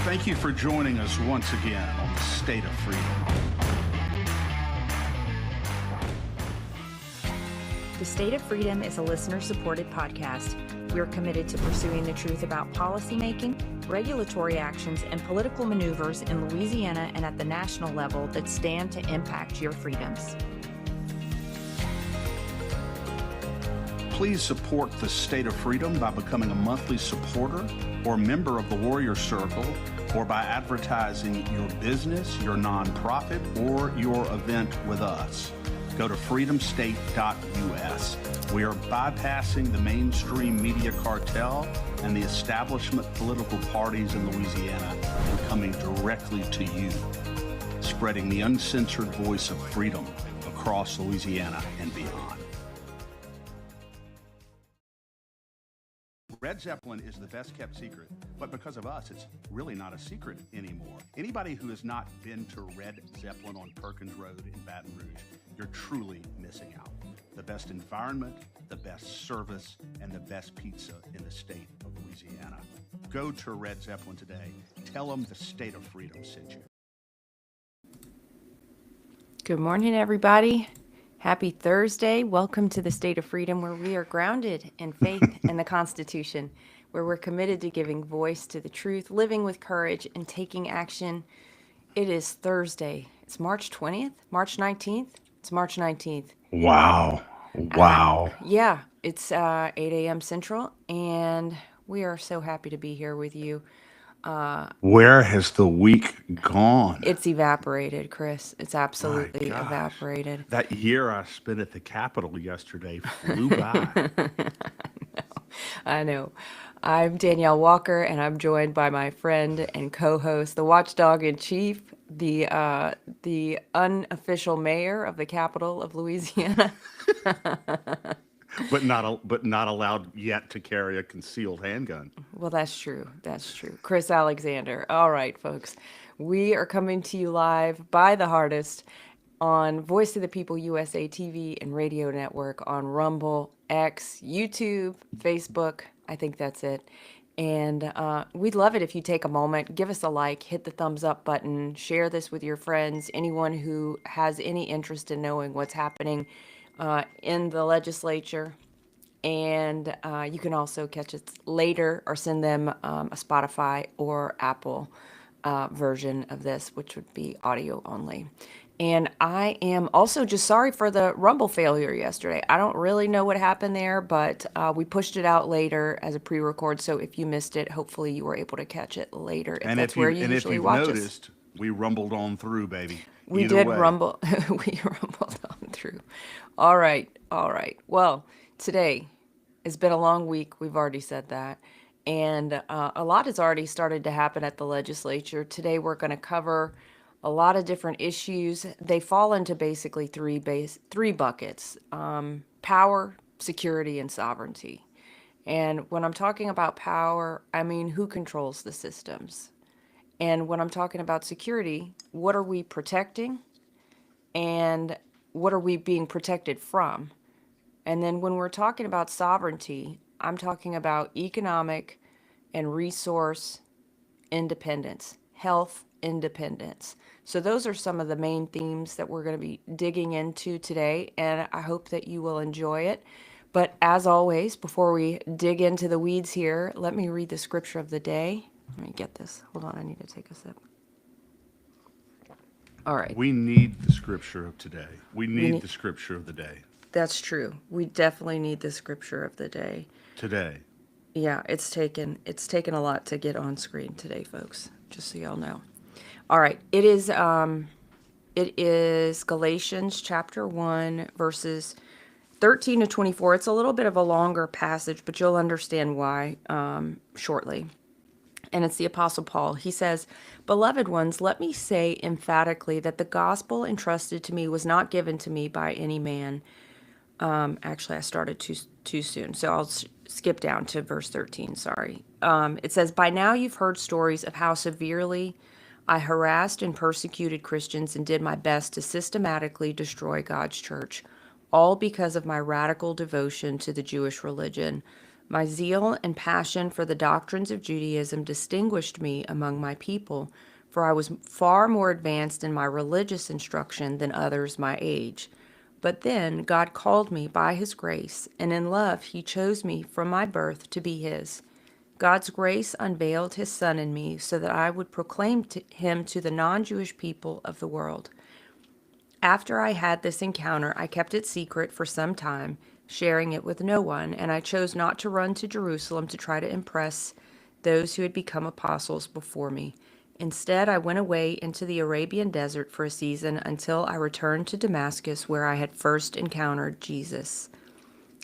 Thank you for joining us once again on the State of Freedom. The State of Freedom is a listener-supported podcast. We are committed to pursuing the truth about policymaking, regulatory actions, and political maneuvers in Louisiana and at the national level that stand to impact your freedoms. Please support the State of Freedom by becoming a monthly supporter or member of the Warrior Circle, or by advertising your business, your nonprofit, or your event with us. Go to freedomstate.us. We are bypassing the mainstream media cartel and the establishment political parties in Louisiana and coming directly to you, spreading the uncensored voice of freedom across Louisiana and beyond. Red Zeppelin is the best kept secret, but because of us, it's really not a secret anymore. Anybody who has not been to Red Zeppelin on Perkins Road in Baton Rouge, you're truly missing out. The best environment, the best service, and the best pizza in the state of Louisiana. Go to Red Zeppelin today. Tell them the State of Freedom sent you. Good morning, everybody. Happy Thursday. Welcome to the State of Freedom, where we are grounded in faith and the Constitution, where we're committed to giving voice to the truth, living with courage, and taking action. It is Thursday. It's March 20th, March 19th. It's March 19th. Wow. Yeah, it's 8 a.m. Central, and we are so happy to be here with you. Where has the week gone? It's evaporated, Chris. It's absolutely evaporated. That year I spent at the Capitol yesterday flew by. I know. I'm Danielle Walker, and I'm joined by my friend and co-host, the watchdog in chief, the unofficial mayor of the capital of Louisiana. But not allowed yet to carry a concealed handgun. Well, that's true. That's true. Chris Alexander. All right, folks. We are coming to you live by the hardest on Voice of the People USA TV and radio network, on Rumble, X, YouTube, Facebook. I think that's it. And we'd love it if you take a moment, give us a like, hit the thumbs up button, share this with your friends, anyone who has any interest in knowing what's happening in the legislature. And you can also catch it later or send them a Spotify or Apple version of this, which would be audio only. And I am also just sorry for the Rumble failure yesterday. I don't really know what happened there, but we pushed it out later as a pre-record. So if you missed it, hopefully you were able to catch it later. And if you've noticed, we rumbled on through, baby. We did rumble. We rumbled on through. All right. Well, today has been a long week. We've already said that. And a lot has already started to happen at the legislature. Today we're going to cover a lot of different issues. They fall into basically three buckets: power, security, and sovereignty. And when I'm talking about power, I mean who controls the systems. And when I'm talking about security, what are we protecting? And what are we being protected from? And then when we're talking about sovereignty, I'm talking about economic and resource independence, health independence. So those are some of the main themes that we're going to be digging into today, and I hope that you will enjoy it. But as always, before we dig into the weeds here, let me read the scripture of the day. Let me get this. Hold on, I need to take a sip. All right. We need the scripture of today. We need the scripture of the day. That's true. We definitely need the scripture of the day. Today. Yeah, it's taken a lot to get on screen today, folks, just so y'all know. All right. It is Galatians chapter 1, verses 13 to 24. It's a little bit of a longer passage, but you'll understand why shortly. And it's the Apostle Paul. He says, "Beloved ones, let me say emphatically that the gospel entrusted to me was not given to me by any man." Actually, I started too soon, so I'll skip down to verse 13, sorry. It says, "By now you've heard stories of how severely I harassed and persecuted Christians and did my best to systematically destroy God's church, all because of my radical devotion to the Jewish religion. My zeal and passion for the doctrines of Judaism distinguished me among my people, for I was far more advanced in my religious instruction than others my age. But then God called me by his grace, and in love he chose me from my birth to be his. God's grace unveiled his Son in me so that I would proclaim him to the non Jewish people of the world. After I had this encounter, I kept it secret for some time, sharing it with no one, and I chose not to run to Jerusalem to try to impress those who had become apostles before me. Instead, I went away into the Arabian desert for a season until I returned to Damascus, where I had first encountered Jesus.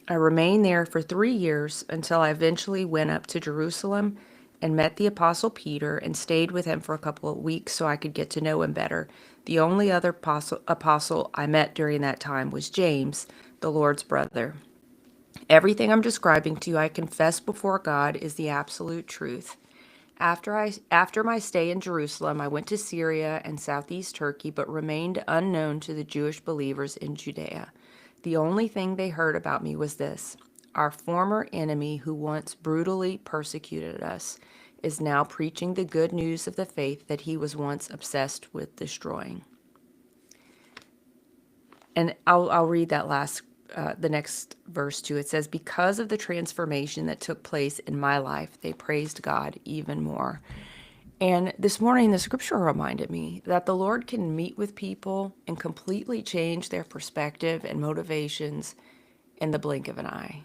I remained there for 3 years until I eventually went up to Jerusalem and met the Apostle Peter and stayed with him for a couple of weeks so I could get to know him better. The only other apostle I met during that time was James, the Lord's brother. Everything I'm describing to you, I confess before God, is the absolute truth. After my stay in Jerusalem, I went to Syria and southeast Turkey, but remained unknown to the Jewish believers in Judea. The only thing they heard about me was this: our former enemy, who once brutally persecuted us, is now preaching the good news of the faith that he was once obsessed with destroying. And I'll read that the next verse too. It says, because of the transformation that took place in my life, they praised God even more. And this morning, the scripture reminded me that the Lord can meet with people and completely change their perspective and motivations in the blink of an eye.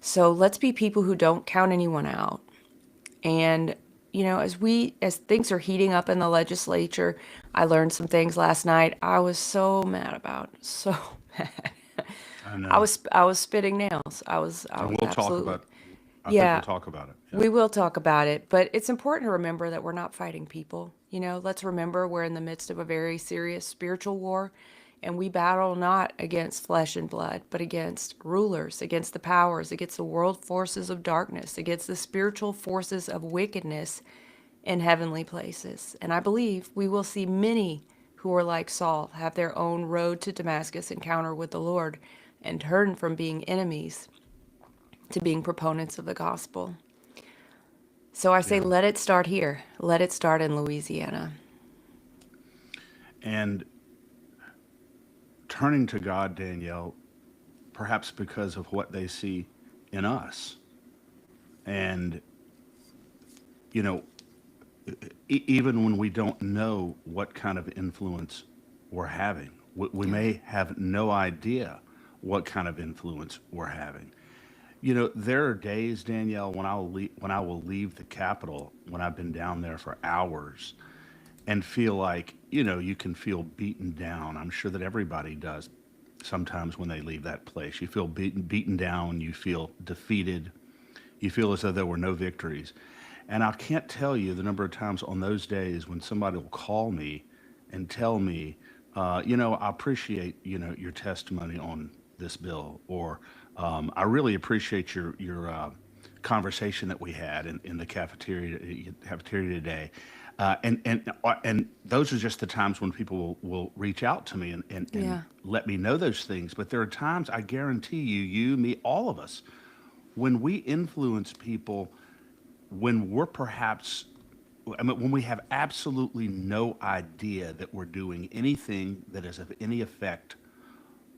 So let's be people who don't count anyone out. And as things are heating up in the legislature, I learned some things last night I was so mad about. So mad. I I know. was I was spitting nails. I And was we'll talk absolutely. about, I think we'll Yeah, talk about it. Yeah. we will talk about it, but it's important to remember that we're not fighting people. Let's remember we're in the midst of a very serious spiritual war, and we battle not against flesh and blood, but against rulers, against the powers, against the world forces of darkness, against the spiritual forces of wickedness in heavenly places. And I believe we will see many who are like Saul have their own road to Damascus encounter with the Lord and turn from being enemies to being proponents of the gospel. So I say, Yeah. let it start here. Let it start in Louisiana. And turning to God, Danielle, perhaps because of what they see in us. And, you know, even when we don't know what kind of influence we're having, we Yeah. may have no idea what kind of influence we're having. You know, there are days, Danielle, when I will leave the Capitol, when I've been down there for hours, and feel like, you can feel beaten down. I'm sure that everybody does sometimes when they leave that place. You feel beaten down, you feel defeated, you feel as though there were no victories. And I can't tell you the number of times on those days when somebody will call me and tell me, I appreciate, your testimony on this bill, or I really appreciate your conversation that we had in the cafeteria today. And those are just the times when people will reach out to me and Yeah. let me know those things. But there are times, I guarantee you, me, all of us, when we influence people, when we're perhaps, I mean, when we have absolutely no idea that we're doing anything that is of any effect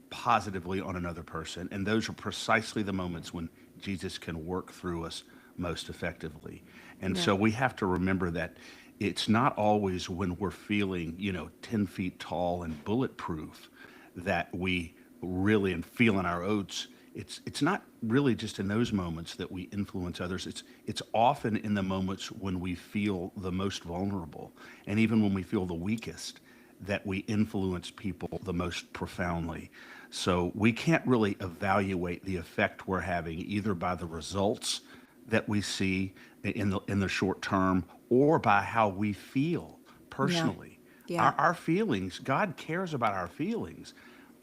positively on another person. And those are precisely the moments when Jesus can work through us most effectively. And Yeah. so we have to remember that it's not always when we're feeling, 10 feet tall and bulletproof that we really and feeling our oats. It's not really just in those moments that we influence others. It's often in the moments when we feel the most vulnerable, and even when we feel the weakest, that we influence people the most profoundly. So we can't really evaluate the effect we're having either by the results that we see in the short term, or by how we feel Yeah. personally. Yeah. Our feelings, God cares about our feelings,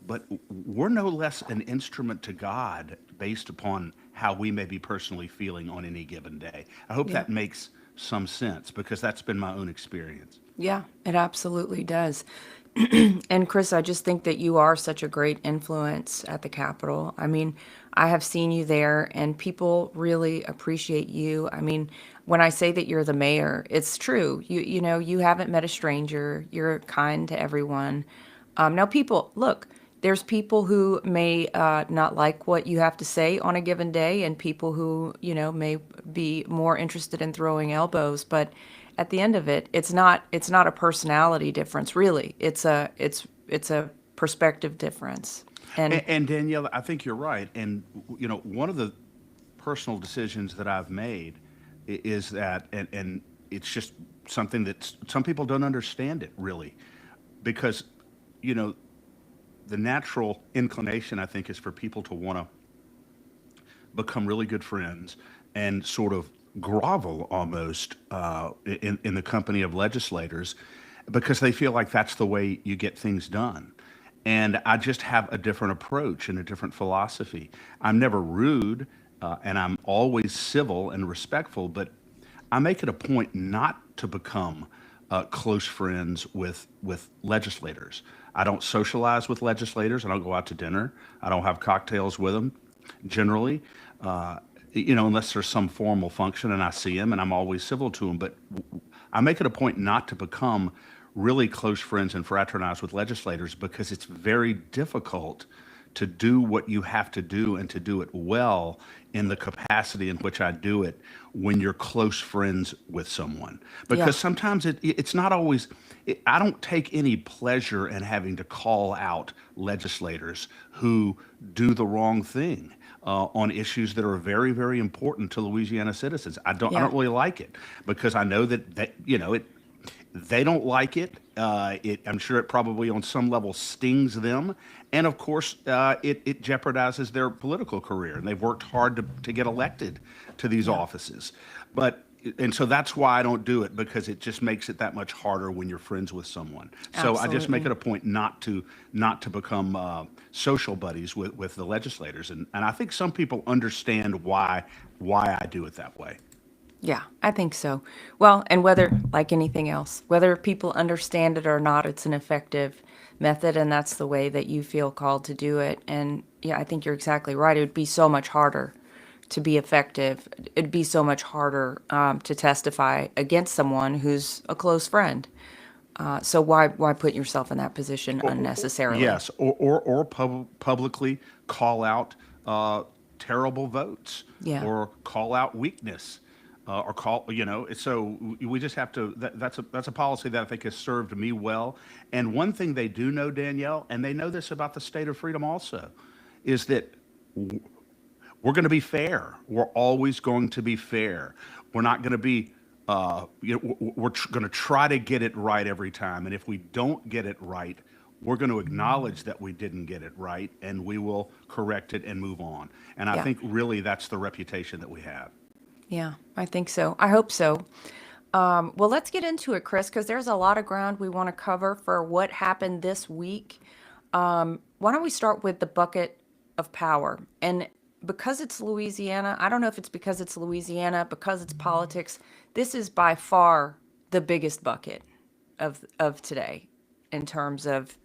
but we're no less an instrument to God based upon how we may be personally feeling on any given day. I hope Yeah. that makes some sense, because that's been my own experience. Yeah, it absolutely does. And Chris, I just think that you are such a great influence at the Capitol. I mean, I have seen you there and people really appreciate you. I mean, when I say that you're the mayor, it's true. You know, you haven't met a stranger. You're kind to everyone. Now people, look, there's people who may not like what you have to say on a given day and people who, may be more interested in throwing elbows, but at the end of it, it's not a personality difference, really. It's a perspective difference. And And Danielle, I think you're right. And one of the personal decisions that I've made is that, and it's just something that some people don't understand it really, because you know the natural inclination I think is for people to want to become really good friends and sort of grovel almost in the company of legislators, because they feel like that's the way you get things done. And I just have a different approach and a different philosophy. I'm never rude, and I'm always civil and respectful, but I make it a point not to become close friends with legislators. I don't socialize with legislators. I don't go out to dinner. I don't have cocktails with them generally, uh, unless there's some formal function and I see them, and I'm always civil to them. But I make it a point not to become really close friends and fraternize with legislators, because it's very difficult to do what you have to do and to do it well in the capacity in which I do it when you're close friends with someone. yeah, Because sometimes it's not always, I don't take any pleasure in having to call out legislators who do the wrong thing on issues that are very, very important to Louisiana citizens. I yeah, don't really like it, because I know that they don't like it. I'm sure it probably on some level stings them. And of course, it jeopardizes their political career. And they've worked hard to get elected to these yeah, offices. But, and so that's why I don't do it, because it just makes it that much harder when you're friends with someone. So I just make absolutely. it a point not to become social buddies with the legislators. And I think some people understand why I do it that way. Yeah, I think so. Well, and whether, like anything else, whether people understand it or not, it's an effective method, and that's the way that you feel called to do it. And yeah, I think you're exactly right. It would be so much harder to be effective. It'd be so much harder to testify against someone who's a close friend. So why put yourself in that position unnecessarily? Yes, or publicly call out terrible votes, Yeah, or call out weakness, or call, So we just have to. That's a policy that I think has served me well. And one thing they do know, Danielle, and they know this about the state of freedom also, is that we're going to be fair. We're always going to be fair. We're not going to be, we're going to try to get it right every time. And if we don't get it right, we're going to acknowledge that we didn't get it right, and we will correct it and move on. And I yeah, think really that's the reputation that we have. yeah. I think so. I hope so. Well, let's get into it, Chris, because there's a lot of ground we want to cover for what happened this week. Why don't we start with the bucket of power? And because it's Louisiana, I don't know if it's because it's Louisiana, because it's politics, this is by far the biggest bucket of today in terms of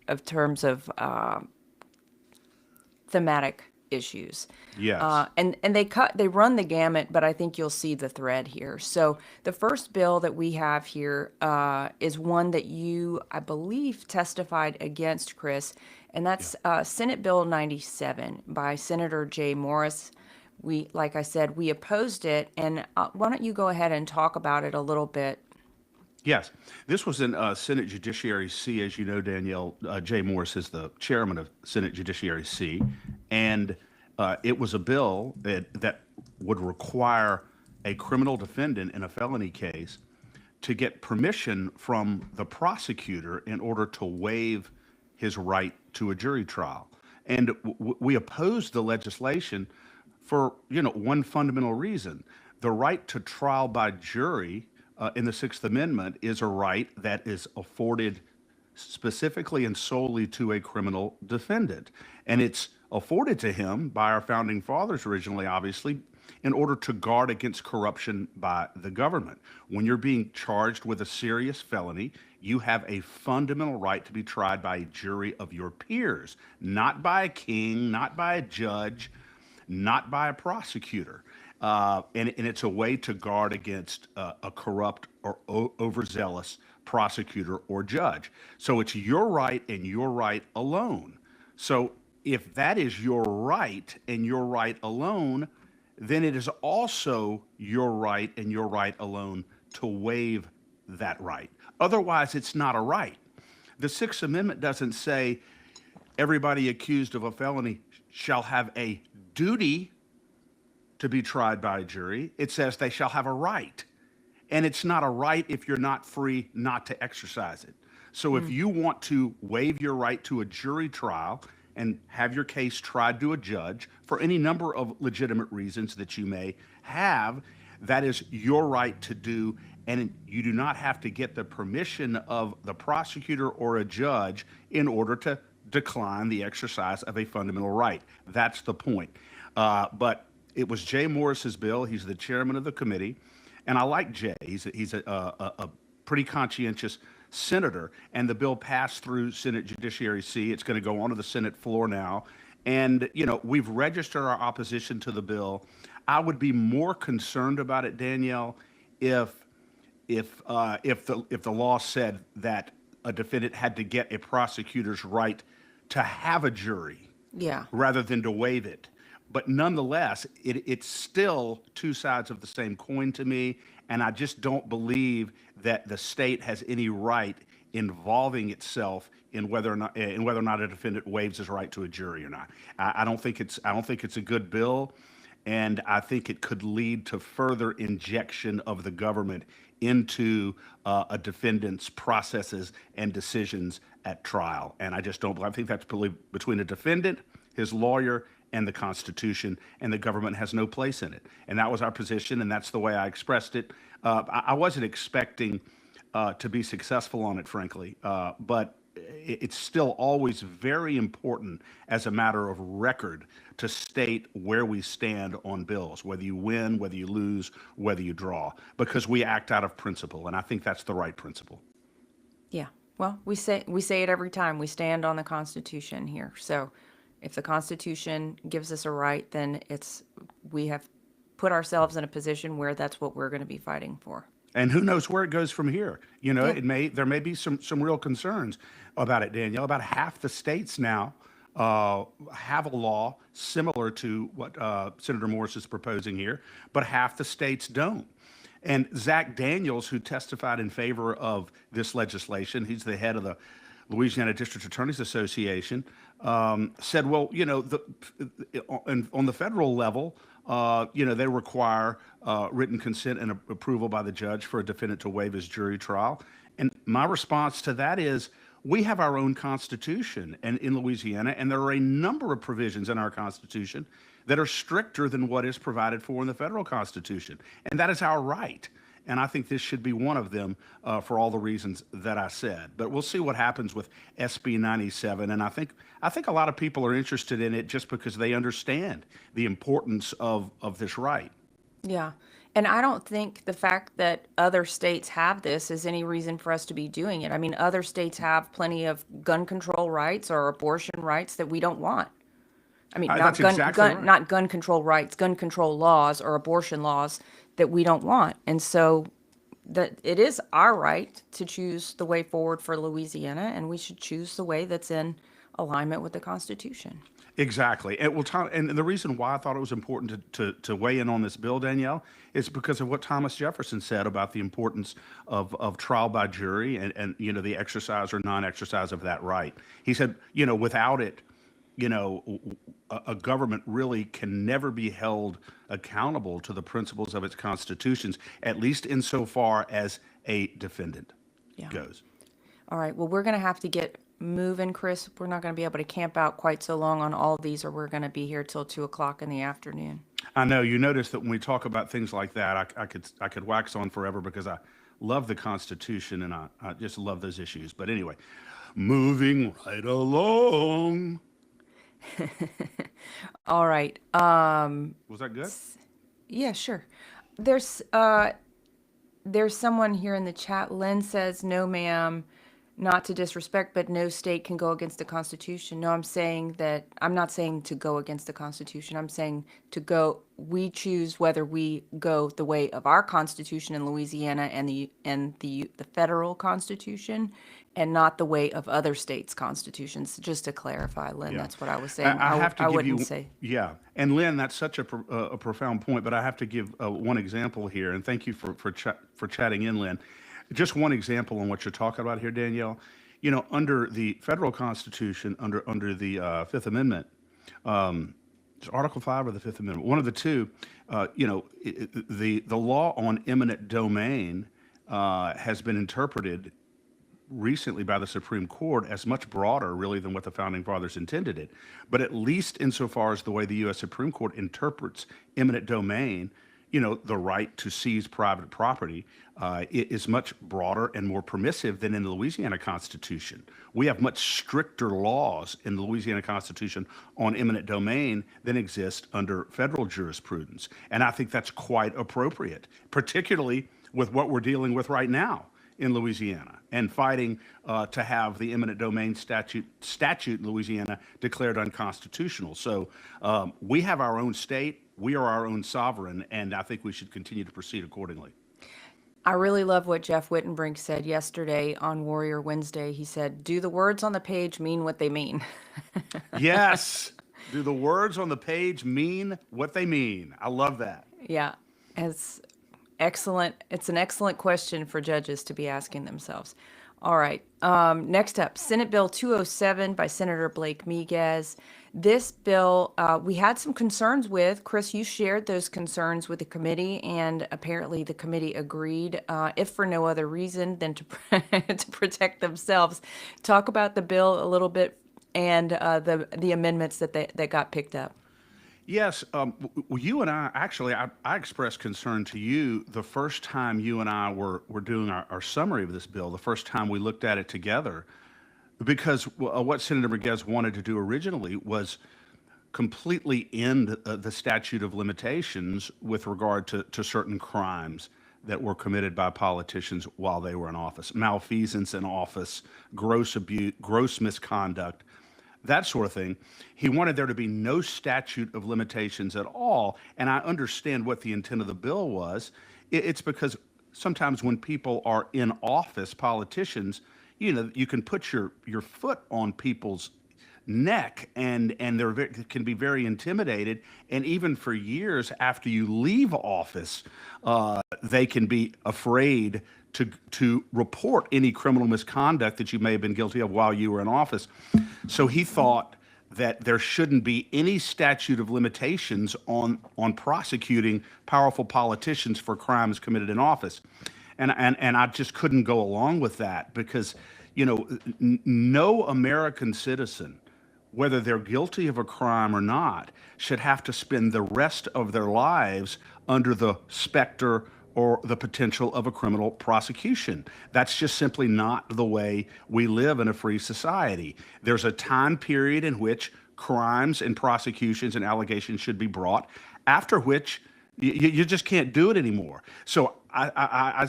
thematic issues. Yes. And they run the gamut, but I think you'll see the thread here. So the first bill that we have here is one that you, I believe, testified against, Chris, and Yeah. that's Senate Bill 97 by Senator Jay Morris. We, like I said, we opposed it, and why don't you go ahead and talk about it a little bit? Yes, this was in Senate Judiciary C. As you know, Danielle, Jay Morris is the chairman of Senate Judiciary C, and it was a bill that would require a criminal defendant in a felony case to get permission from the prosecutor in order to waive his right to a jury trial. And we opposed the legislation for one fundamental reason: the right to trial by jury in the Sixth Amendment is a right that is afforded specifically and solely to a criminal defendant, and it's afforded to him by our founding fathers originally, obviously, in order to guard against corruption by the government. When you're being charged with a serious felony, you have a fundamental right to be tried by a jury of your peers, not by a king, not by a judge, not by a prosecutor. And it's a way to guard against a corrupt or overzealous prosecutor or judge. So it's your right and your right alone. So if that is your right and your right alone, then it is also your right and your right alone to waive that right. Otherwise, it's not a right. The Sixth Amendment doesn't say everybody accused of a felony shall have a duty to be tried by a jury. It says they shall have a right. And it's not a right if you're not free not to exercise it. So if you want to waive your right to a jury trial and have your case tried to a judge for any number of legitimate reasons that you may have, that is your right to do. And you do not have to get the permission of the prosecutor or a judge in order to decline the exercise of a fundamental right. That's the point. But it was Jay Morris's bill. He's the chairman of the committee. And I like Jay. He's a pretty conscientious senator. And the bill passed through Senate Judiciary C. It's going to go onto the Senate floor now. And, you know, we've registered our opposition to the bill. I would be more concerned about it, Danielle, if the law said that a defendant had to get a prosecutor's right to have a jury Yeah. rather than to waive it. But nonetheless, it's still two sides of the same coin to me, and I just don't believe that the state has any right involving itself in whether or not a defendant waives his right to a jury or not. I don't think it's a good bill, and I think it could lead to further injection of the government into a defendant's processes and decisions at trial. And I just don't. I think that's between a defendant, his lawyer, and the Constitution, and the government has no place in it. And that was our position, and that's the way I expressed it. I wasn't expecting to be successful on it, frankly, but it's still always very important as a matter of record to state where we stand on bills, whether you win, whether you lose, whether you draw, because we act out of principle, and I think that's the right principle. Yeah. Well, we say it every time. We stand on the Constitution here. So if the Constitution gives us a right, then we have put ourselves in a position where that's what we're going to be fighting for. And who knows where it goes from here? You know, Yeah. there may be some real concerns about it, Danielle. About half the states now have a law similar to what Senator Morris is proposing here, but half the states don't. And Zach Daniels, who testified in favor of this legislation, he's the head of the Louisiana District Attorneys Association, said, well, you know, on the federal level, you know, they require written consent and approval by the judge for a defendant to waive his jury trial. And my response to that is, we have our own Constitution and in Louisiana, and there are a number of provisions in our Constitution that are stricter than what is provided for in the federal Constitution. And that is our right. And I think this should be one of them for all the reasons that I said. But we'll see what happens with SB 97. And I think a lot of people are interested in it just because they understand the importance of this right. Yeah. And I don't think the fact that other states have this is any reason for us to be doing it. I mean, other states have plenty of gun control rights or abortion rights that we don't want. I mean, That's exactly right. not gun control rights, gun control laws or abortion laws that we don't want. And so that it is our right to choose the way forward for Louisiana, and we should choose the way that's in alignment with the Constitution. Exactly. And the reason why I thought it was important to weigh in on this bill, Danielle, is because of what Thomas Jefferson said about the importance of trial by jury and you know, the exercise or non-exercise of that right. He said, you know, without it, you know, a government really can never be held accountable to the principles of its constitutions, at least insofar as a defendant Yeah. goes. All right. Well, we're going to have to get moving, Chris. We're not going to be able to camp out quite so long on all of these, or we're going to be here till 2 o'clock in the afternoon. I know you notice that when we talk about things like that, I could wax on forever because I love the Constitution and I just love those issues. But anyway, moving right along. All right. Was that good? Yeah, sure. There's someone here in the chat. Lynn says, no, ma'am, not to disrespect, but no state can go against the Constitution. No, I'm not saying to go against the Constitution. I'm saying we choose whether we go the way of our Constitution in Louisiana and the federal Constitution, and not the way of other states' constitutions. Just to clarify, Lynn, Yeah. that's what I was saying. I have to I give wouldn't you, say. yeah. And Lynn, that's such a profound point, but I have to give one example here. And thank you for chatting in, Lynn. Just one example on what you're talking about here, Danielle. Under the federal Constitution, under the Fifth Amendment, it's Article 5 or the Fifth Amendment, one of the two, the law on eminent domain has been interpreted recently by the Supreme Court as much broader, really, than what the founding fathers intended it. But at least insofar as the way the U.S. Supreme Court interprets eminent domain, the right to seize private property, it is much broader and more permissive than in the Louisiana Constitution. We have much stricter laws in the Louisiana Constitution on eminent domain than exist under federal jurisprudence. And I think that's quite appropriate, particularly with what we're dealing with right now in Louisiana and fighting to have the eminent domain statute in Louisiana declared unconstitutional. So we have our own state, we are our own sovereign, and I think we should continue to proceed accordingly. I really love what Jeff Wittenbrink said yesterday on Warrior Wednesday. He said, "Do the words on the page mean what they mean?" Yes. Do the words on the page mean what they mean? I love that. Yeah, it's excellent. It's an excellent question for judges to be asking themselves. All right. Next up, Senate Bill 207 by Senator Blake Miguez. This bill, we had some concerns with. Chris, you shared those concerns with the committee, and apparently the committee agreed, if for no other reason than to to protect themselves. Talk about the bill a little bit and the amendments that got picked up. Yes, you and I actually, I expressed concern to you the first time you and I were doing our summary of this bill, the first time we looked at it together, because what Senator Miguez wanted to do originally was completely end the statute of limitations with regard to certain crimes that were committed by politicians while they were in office, malfeasance in office, gross abuse, gross misconduct, that sort of thing. He wanted there to be no statute of limitations at all. And I understand what the intent of the bill was. It's because sometimes when people are in office, politicians, you can put your foot on people's neck, and can be very intimidated. And even for years after you leave office, they can be afraid to report any criminal misconduct that you may have been guilty of while you were in office. So he thought that there shouldn't be any statute of limitations on prosecuting powerful politicians for crimes committed in office. And I just couldn't go along with that because, no American citizen, whether they're guilty of a crime or not, should have to spend the rest of their lives under the specter or the potential of a criminal prosecution. That's just simply not the way we live in a free society. There's a time period in which crimes and prosecutions and allegations should be brought, after which you just can't do it anymore. So I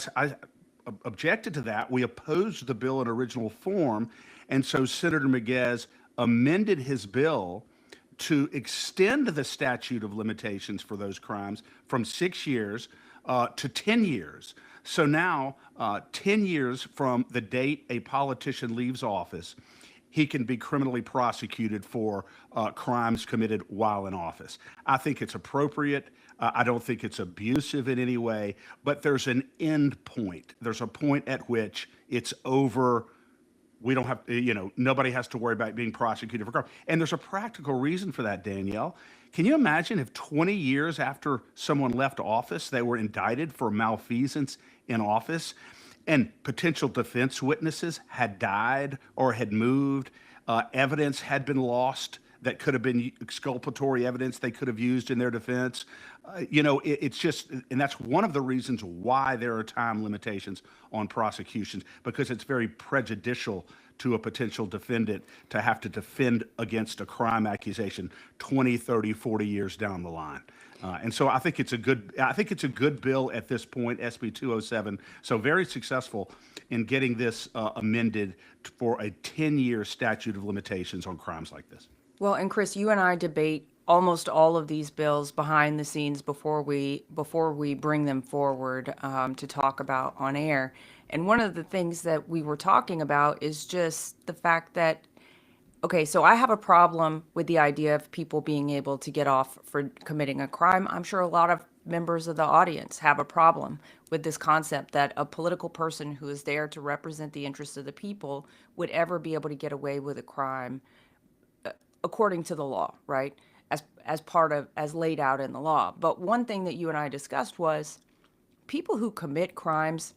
objected to that. We opposed the bill in original form, and so Senator Miguez amended his bill to extend the statute of limitations for those crimes from 6 years to 10 years. So now, 10 years from the date a politician leaves office, he can be criminally prosecuted for crimes committed while in office. I think it's appropriate. I don't think it's abusive in any way, but there's an end point. There's a point at which it's over. We don't have, nobody has to worry about being prosecuted for crime. And there's a practical reason for that, Danielle. Can you imagine if 20 years after someone left office, they were indicted for malfeasance in office and potential defense witnesses had died or had moved, evidence had been lost that could have been exculpatory evidence they could have used in their defense. It's just, and that's one of the reasons why there are time limitations on prosecutions, because it's very prejudicial to a potential defendant to have to defend against a crime accusation 20, 30, 40 years down the line. And so I think it's a good bill at this point, SB 207. So very successful in getting this amended for a 10-year statute of limitations on crimes like this. Well, and Chris, you and I debate almost all of these bills behind the scenes before we bring them forward to talk about on air. And one of the things that we were talking about is just the fact that, okay, so I have a problem with the idea of people being able to get off for committing a crime. I'm sure a lot of members of the audience have a problem with this concept that a political person who is there to represent the interests of the people would ever be able to get away with a crime according to the law, right? As laid out in the law. But one thing that you and I discussed was people who commit crimes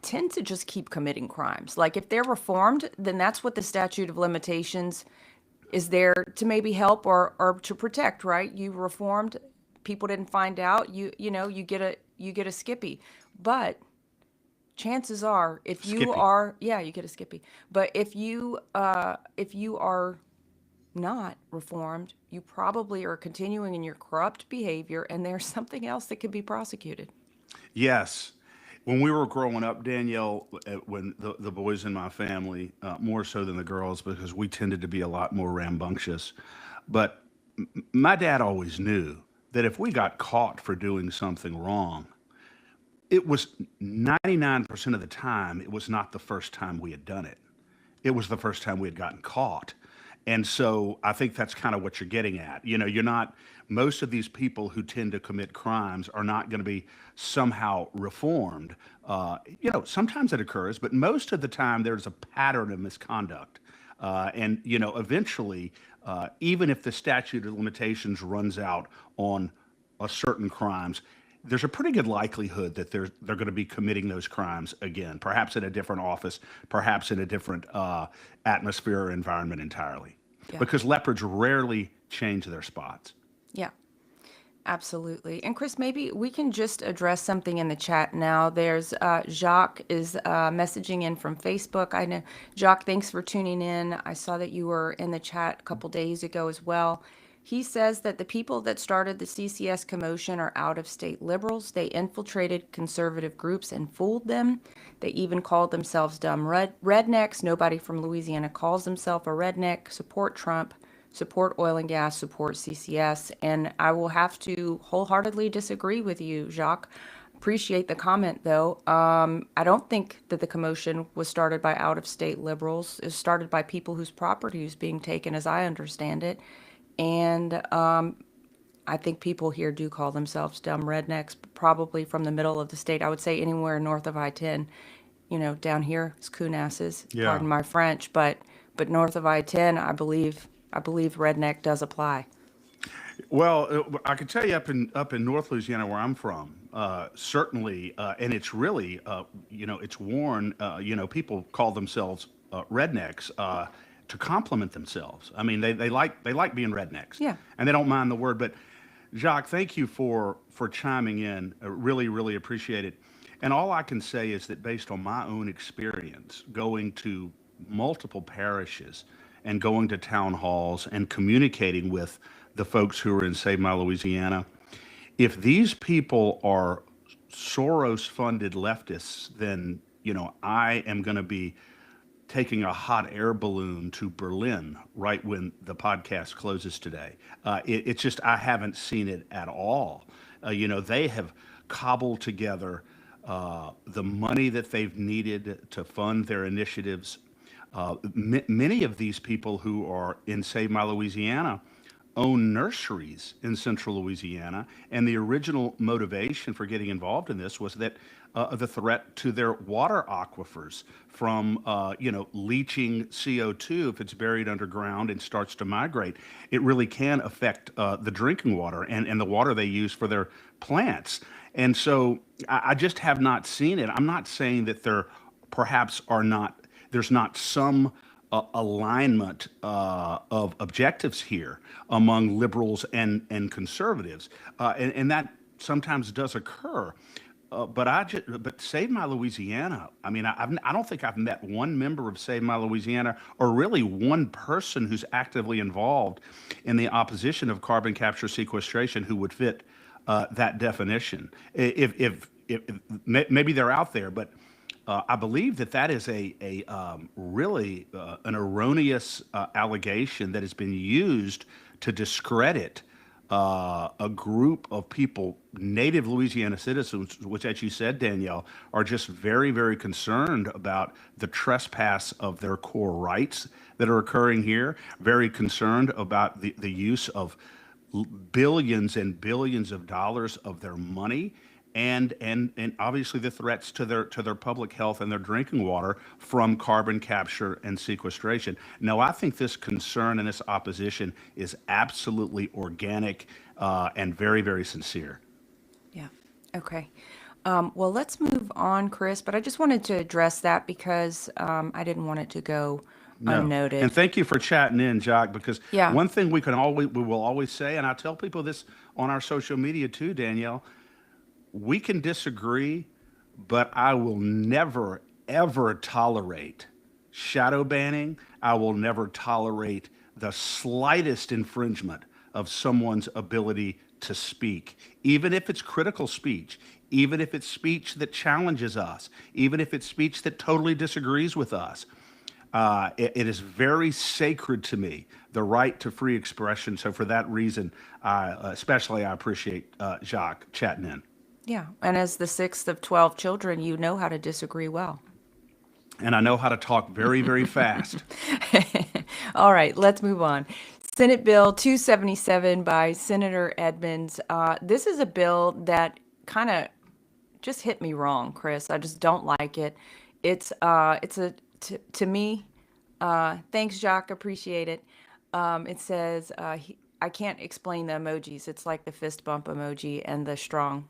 tend to just keep committing crimes. Like if they're reformed, then that's what the statute of limitations is there to maybe help or to protect, right? You reformed, people didn't find out, you get a skippy. But chances are if you Skippy. are, yeah, you get a skippy. But if you are not reformed, you probably are continuing in your corrupt behavior and there's something else that could be prosecuted. Yes. When we were growing up, Danielle, when the boys in my family, more so than the girls, because we tended to be a lot more rambunctious, but my dad always knew that if we got caught for doing something wrong, it was 99% of the time, it was not the first time we had done it. It was the first time we had gotten caught. And so I think that's kind of what you're getting at. Most of these people who tend to commit crimes are not going to be somehow reformed. Sometimes it occurs, but most of the time there's a pattern of misconduct. Eventually, even if the statute of limitations runs out on a certain crimes, there's a pretty good likelihood that they're going to be committing those crimes again, perhaps in a different office, perhaps in a different atmosphere or environment entirely. Yeah. Because leopards rarely change their spots. Yeah, absolutely. And Chris, maybe we can just address something in the chat now. There's Jacques is messaging in from Facebook. I know, Jacques, thanks for tuning in. I saw that you were in the chat a couple days ago as well. He says that the people that started the CCS commotion are out-of-state liberals. They infiltrated conservative groups and fooled them. They even called themselves dumb rednecks. Nobody from Louisiana calls himself a redneck. Support Trump, support oil and gas, support CCS. And I will have to wholeheartedly disagree with you, Jacques. Appreciate the comment, though. I don't think that the commotion was started by out-of-state liberals. It was started by people whose property is being taken, as I understand it. And I think people here do call themselves dumb rednecks, probably from the middle of the state. I would say anywhere north of I-10. Down here it's coonasses, Yeah. pardon my French, but north of I-10, I believe redneck does apply. Well, I can tell you up in North Louisiana, where I'm from, certainly, and it's really, it's worn. People call themselves rednecks to compliment themselves. I mean, they like being rednecks. Yeah. And they don't mind the word. But Jacques, thank you for chiming in. I really, really appreciate it. And all I can say is that based on my own experience, going to multiple parishes and going to town halls and communicating with the folks who are in Save My Louisiana, if these people are Soros-funded leftists, then, I am going to be taking a hot air balloon to Berlin right when the podcast closes today. It's just, I haven't seen it at all. They have cobbled together the money that they've needed to fund their initiatives. Many of these people who are in Save My Louisiana own nurseries in central Louisiana, and the original motivation for getting involved in this was that the threat to their water aquifers from leaching CO2 if it's buried underground and starts to migrate. It really can affect the drinking water and the water they use for their plants. And so I just have not seen it. I'm not saying that there perhaps there's not some alignment of objectives here among liberals and conservatives, and that sometimes does occur. But Save My Louisiana. I mean, I don't think I've met one member of Save My Louisiana, or really one person who's actively involved in the opposition of carbon capture sequestration who would fit that definition. If maybe they're out there, but I believe that that is a really an erroneous allegation that has been used to discredit a group of people, native Louisiana citizens, which, as you said, Danielle, are just very, very concerned about the trespass of their core rights that are occurring here, very concerned about the use of billions and billions of dollars of their money, and obviously the threats to their public health and their drinking water from carbon capture and sequestration. No, I think this concern and this opposition is absolutely organic and very, very sincere. Yeah. Okay. Well, let's move on, Chris, but I just wanted to address that because I didn't want it to go No. And unnoted. thank you for chatting in, Jock, because Yeah. one thing we will always say, and I tell people this on our social media too, Danielle, we can disagree, but I will never, ever tolerate shadow banning. I will never tolerate the slightest infringement of someone's ability to speak, even if it's critical speech, even if it's speech that challenges us, even if it's speech that totally disagrees with us. It is very sacred to me, the right to free expression. So for that reason, especially I appreciate Jacques chatting in. Yeah. And as the sixth of 12 children, you know how to disagree well. And I know how to talk very, very fast. All right, let's move on. Senate Bill 277 by Senator Edmonds. This is a bill that kind of just hit me wrong, Chris. I just don't like it. It's to me. Thanks, Jacques. Appreciate it. It says I can't explain the emojis. It's like the fist bump emoji and the strong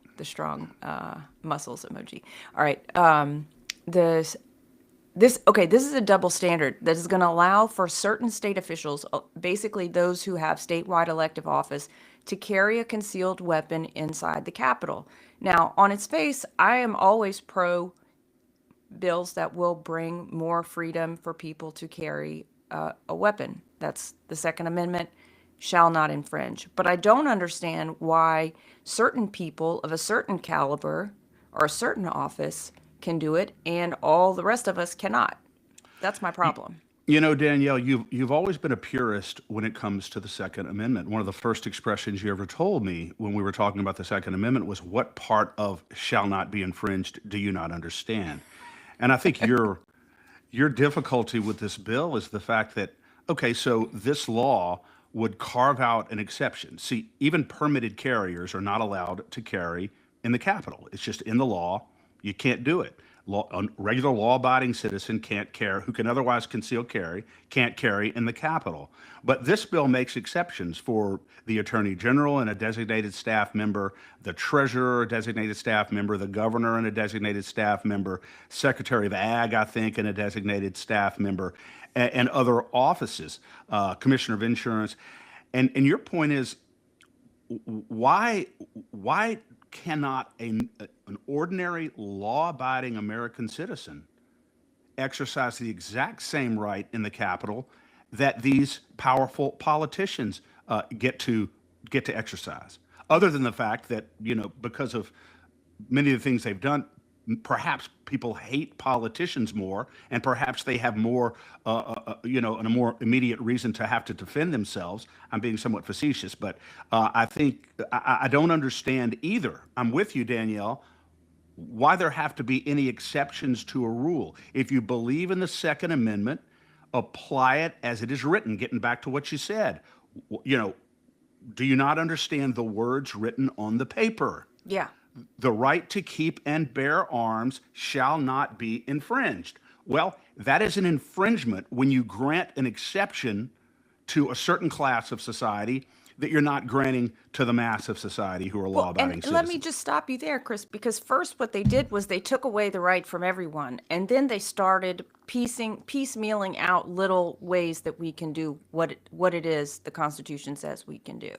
muscles emoji. All right. The this is a double standard that is going to allow for certain state officials, basically those who have statewide elective office, to carry a concealed weapon inside the Capitol. Now, on its face, I am always pro bills that will bring more freedom for people to carry a weapon. That's the Second Amendment shall not infringe. But I don't understand why certain people of a certain caliber or a certain office can do it and all the rest of us cannot. That's my problem. You know, Danielle, you've always been a purist when it comes to the Second Amendment. One of the first expressions you ever told me when we were talking about the Second Amendment was, "What part of shall not be infringed do you not understand?" And I think your difficulty with this bill is the fact that, okay, so this law would carve out an exception. See, even permitted carriers are not allowed to carry in the Capitol. It's just in the law. You can't do it. A regular law-abiding citizen can't carry, who can otherwise conceal carry, can't carry in the Capitol. But this bill makes exceptions for the Attorney General and a designated staff member, the Treasurer, a designated staff member, the Governor and a designated staff member, Secretary of Ag, I think, and a designated staff member, and other offices, Commissioner of Insurance. And your point is, why cannot an ordinary law-abiding American citizen exercise the exact same right in the Capitol that these powerful politicians get to exercise? Other than the fact that, because of many of the things they've done, perhaps people hate politicians more, and perhaps they have more, and a more immediate reason to have to defend themselves. I'm being somewhat facetious, but I think I don't understand either. I'm with you, Danielle. Why there have to be any exceptions to a rule? If you believe in the Second Amendment, apply it as it is written. Getting back to what you said, do you not understand the words written on the paper? Yeah. The right to keep and bear arms shall not be infringed. Well, that is an infringement when you grant an exception to a certain class of society that you're not granting to the mass of society who are Well, law-abiding and let me citizens. just stop you there, Chris, because first what they did was they took away the right from everyone, and then they started piecemealing out little ways that we can do what it is the Constitution says we can do.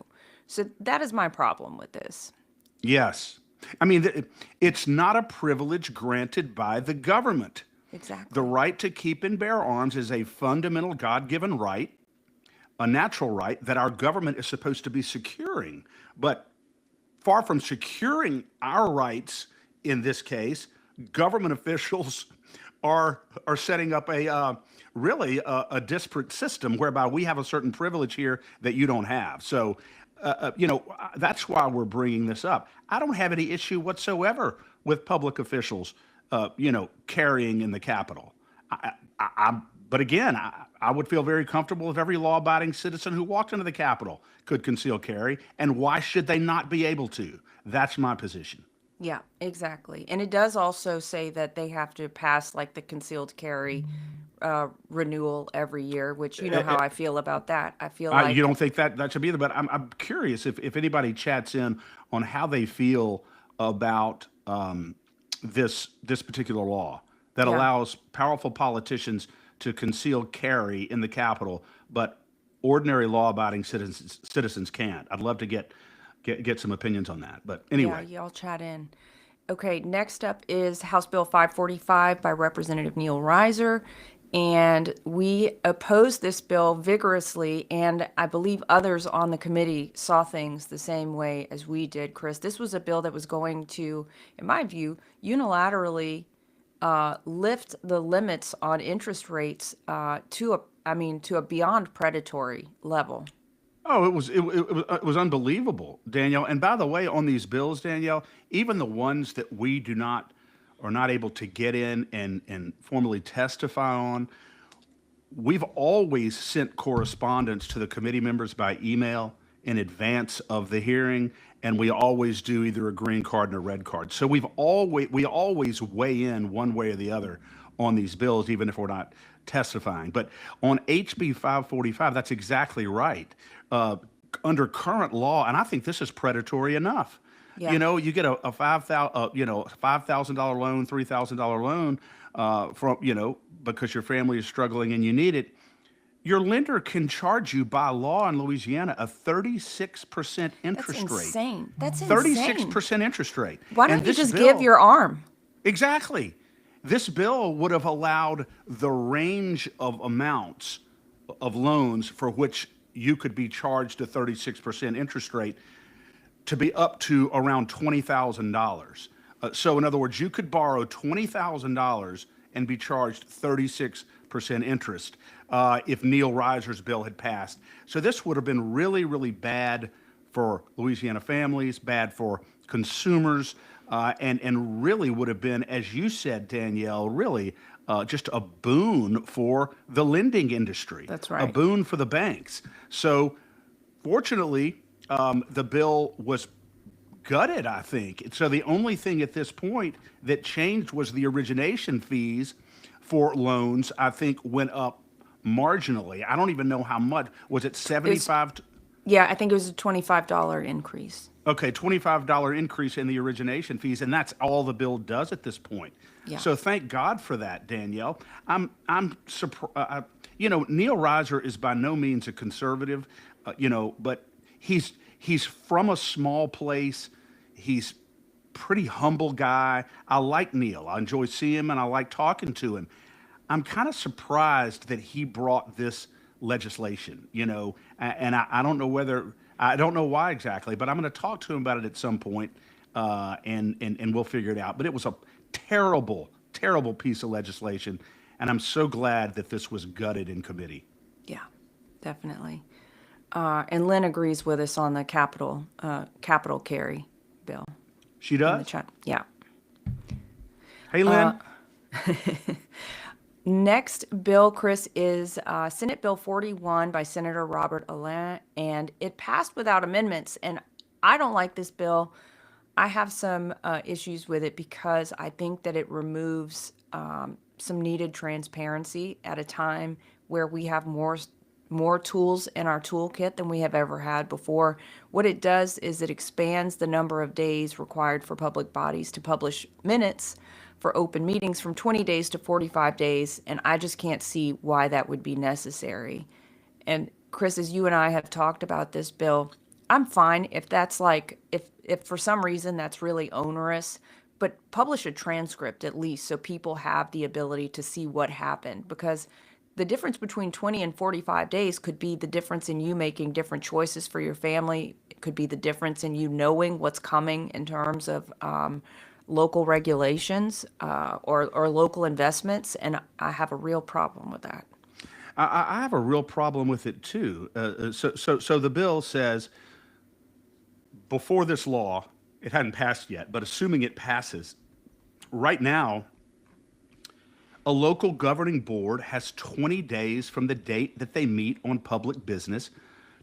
So that is my problem with this. Yes. I mean, it's not a privilege granted by the government. The Exactly. right to keep and bear arms is a fundamental God-given right, a natural right that our government is supposed to be securing. But far from securing our rights in this case, government officials are setting up a disparate system whereby we have a certain privilege here that you don't have. So, that's why we're bringing this up. I don't have any issue whatsoever with public officials, carrying in the Capitol. But again, I would feel very comfortable if every law-abiding citizen who walked into the Capitol could conceal carry. And why should they not be able to? That's my position. Yeah, exactly. And it does also say that they have to pass like the concealed carry renewal every year, which you know how I feel about that. I feel You like, don't think that should be there, but I'm curious if anybody chats in on how they feel about this particular law that yeah. allows powerful politicians to conceal carry in the Capitol, but ordinary law-abiding citizens can't. I'd love to get some opinions on that. But Yeah, anyway, y'all chat in. Okay, next up is House Bill 545 by Representative Neil Reiser. And we opposed this bill vigorously, and I believe others on the committee saw things the same way as we did, Chris. This was a bill that was going to, in my view, unilaterally lift the limits on interest rates to a beyond predatory level. oh, it was unbelievable, Danielle. And by the way, on these bills, Danielle, even the ones that we do not are not able to get in and formally testify on, we've always sent correspondence to the committee members by email in advance of the hearing, and we always do either a green card and a red card. So we always weigh in one way or the other on these bills, even if we're not testifying. But on HB 545, that's exactly right. Uh, Under current law, and I think this is predatory enough. Yeah. You get a $5,000 loan, $3,000 loan from because your family is struggling and you need it. Your lender can charge you by law in Louisiana a 36% That's interest rate. insane. That's insane. 36% interest rate. Why And don't you this just give bill, your arm? exactly. This bill would have allowed the range of amounts of loans for which you could be charged a 36% interest rate to be up to around $20,000. So, in other words, you could borrow $20,000 and be charged 36% interest if Neil Reiser's bill had passed. So, this would have been really, really bad for Louisiana families, bad for consumers, and really would have been, as you said, Danielle, really just a boon for the lending industry, That's a right. boon for the banks. So, fortunately, the bill was gutted, I think. So the only thing at this point that changed was the origination fees for loans, I think, went up marginally. I don't even know how much. Was it It was, 75? yeah, I think it was a $25 increase. Okay, $25 increase in the origination fees, and that's all the bill does at this point. Yeah. So thank God for that, Danielle. I'm surprised. Neil Reiser is by no means a conservative, but he's from a small place. He's pretty humble guy. I like Neil. I enjoy seeing him and I like talking to him. I'm kind of surprised that he brought this legislation, and I don't know I don't know why exactly, but I'm going to talk to him about it at some point, and we'll figure it out. But it was a terrible, terrible piece of legislation, and I'm so glad that this was gutted in committee. Yeah, definitely. And Lynn agrees with us on the capital carry bill She in the does? chat. Yeah. Hey, Lynn. Next bill, Chris, is Senate Bill 41 by Senator Robert Alain, and it passed without amendments. And I don't like this bill. I have some issues with it because I think that it removes some needed transparency at a time where we have more more tools in our toolkit than we have ever had before. What it does is it expands the number of days required for public bodies to publish minutes for open meetings from 20 days to 45 days, and I just can't see why that would be necessary. And Chris, as you and I have talked about this bill, I'm fine if that's like, if for some reason that's really onerous, but publish a transcript at least so people have the ability to see what happened. Because the difference between 20 and 45 days could be the difference in you making different choices for your family. It could be the difference in you knowing what's coming in terms of local regulations or local investments. And I have a real problem with that. I have a real problem with it too. So the bill says before this law, it hadn't passed yet, but assuming it passes, right now, a local governing board has 20 days from the date that they meet on public business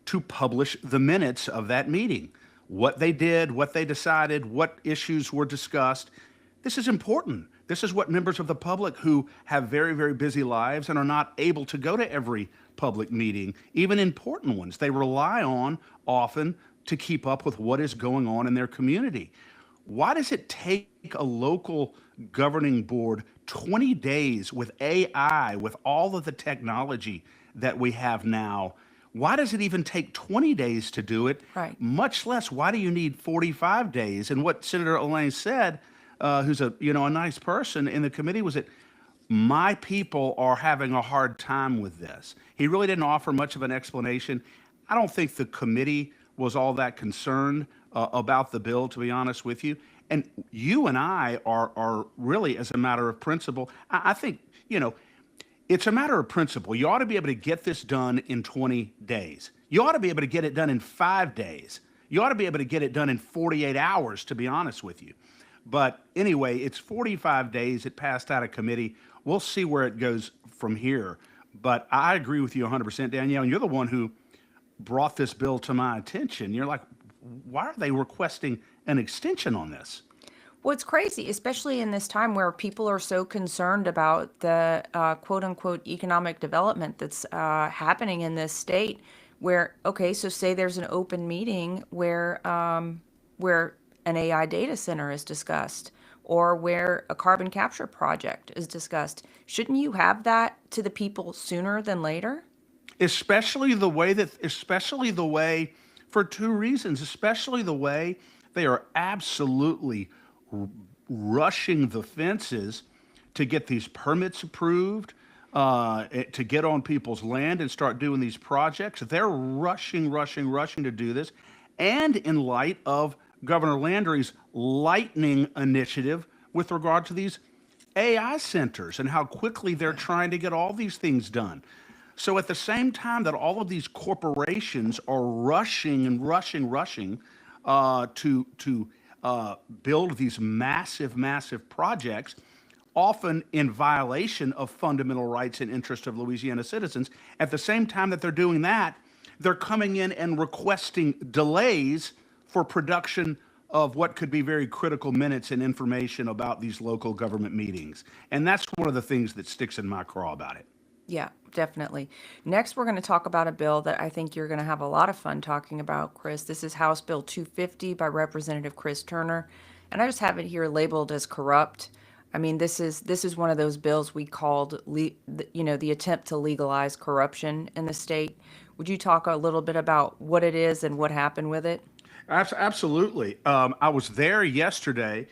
to publish the minutes of that meeting. What they did, what they decided, what issues were discussed. This is important. This is what members of the public who have very, very busy lives and are not able to go to every public meeting, even important ones, they rely on often to keep up with what is going on in their community. Why does it take a local governing board 20 days with AI, with all of the technology that we have now? Why does it even take 20 days to do it? Right. Much less, why do you need 45 days? And what Senator Elaine said, who's a nice person in the committee, was that my people are having a hard time with this. He really didn't offer much of an explanation. I don't think the committee was all that concerned about the bill, to be honest with you. And you and I are really, as a matter of principle, I think, it's a matter of principle. You ought to be able to get this done in 20 days. You ought to be able to get it done in 5 days. You ought to be able to get it done in 48 hours, to be honest with you. But anyway, it's 45 days. It passed out of committee. We'll see where it goes from here. But I agree with you 100%, Danielle, and you're the one who brought this bill to my attention. You're like, why are they requesting an extension on this? Well, it's crazy, especially in this time where people are so concerned about the quote unquote economic development that's happening in this state. Where, okay, so say there's an open meeting where an AI data center is discussed or where a carbon capture project is discussed. Shouldn't you have that to the people sooner than later? Especially the way, for two reasons, especially the way they are absolutely rushing the fences to get these permits approved, to get on people's land and start doing these projects. They're rushing to do this. And in light of Governor Landry's lightning initiative with regard to these AI centers and how quickly they're trying to get all these things done. So at the same time that all of these corporations are rushing to build these massive projects, often in violation of fundamental rights and interests of Louisiana citizens, at the same time that they're doing that, they're coming in and requesting delays for production of what could be very critical minutes and information about these local government meetings. And that's one of the things that sticks in my craw about it. Yeah, definitely. Next, we're going to talk about a bill that I think you're going to have a lot of fun talking about, Chris. This is House Bill 250 by Representative Chris Turner, and I just have it here labeled as corrupt. I mean, this is one of those bills we called, the attempt to legalize corruption in the state. Would you talk a little bit about what it is and what happened with it? Absolutely. I was there yesterday,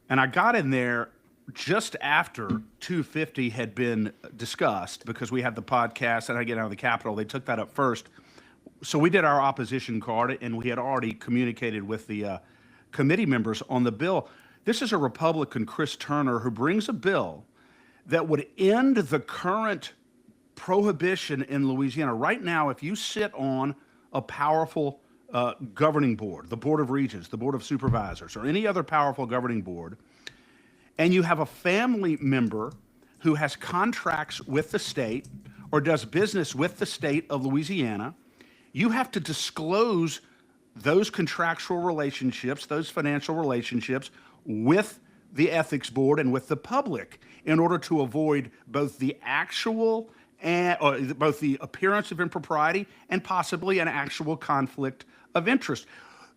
and I got in there just after 250 had been discussed because we had the podcast and I get out of the Capitol. They took that up first. So we did our opposition card, and we had already communicated with the committee members on the bill. This is a Republican, Chris Turner, who brings a bill that would end the current prohibition in Louisiana. Right now, if you sit on a powerful governing board, the Board of Regents, the Board of Supervisors, or any other powerful governing board, and you have a family member who has contracts with the state or does business with the state of Louisiana, you have to disclose those contractual relationships, those financial relationships with the ethics board and with the public in order to avoid both the actual and or both the appearance of impropriety and possibly an actual conflict of interest.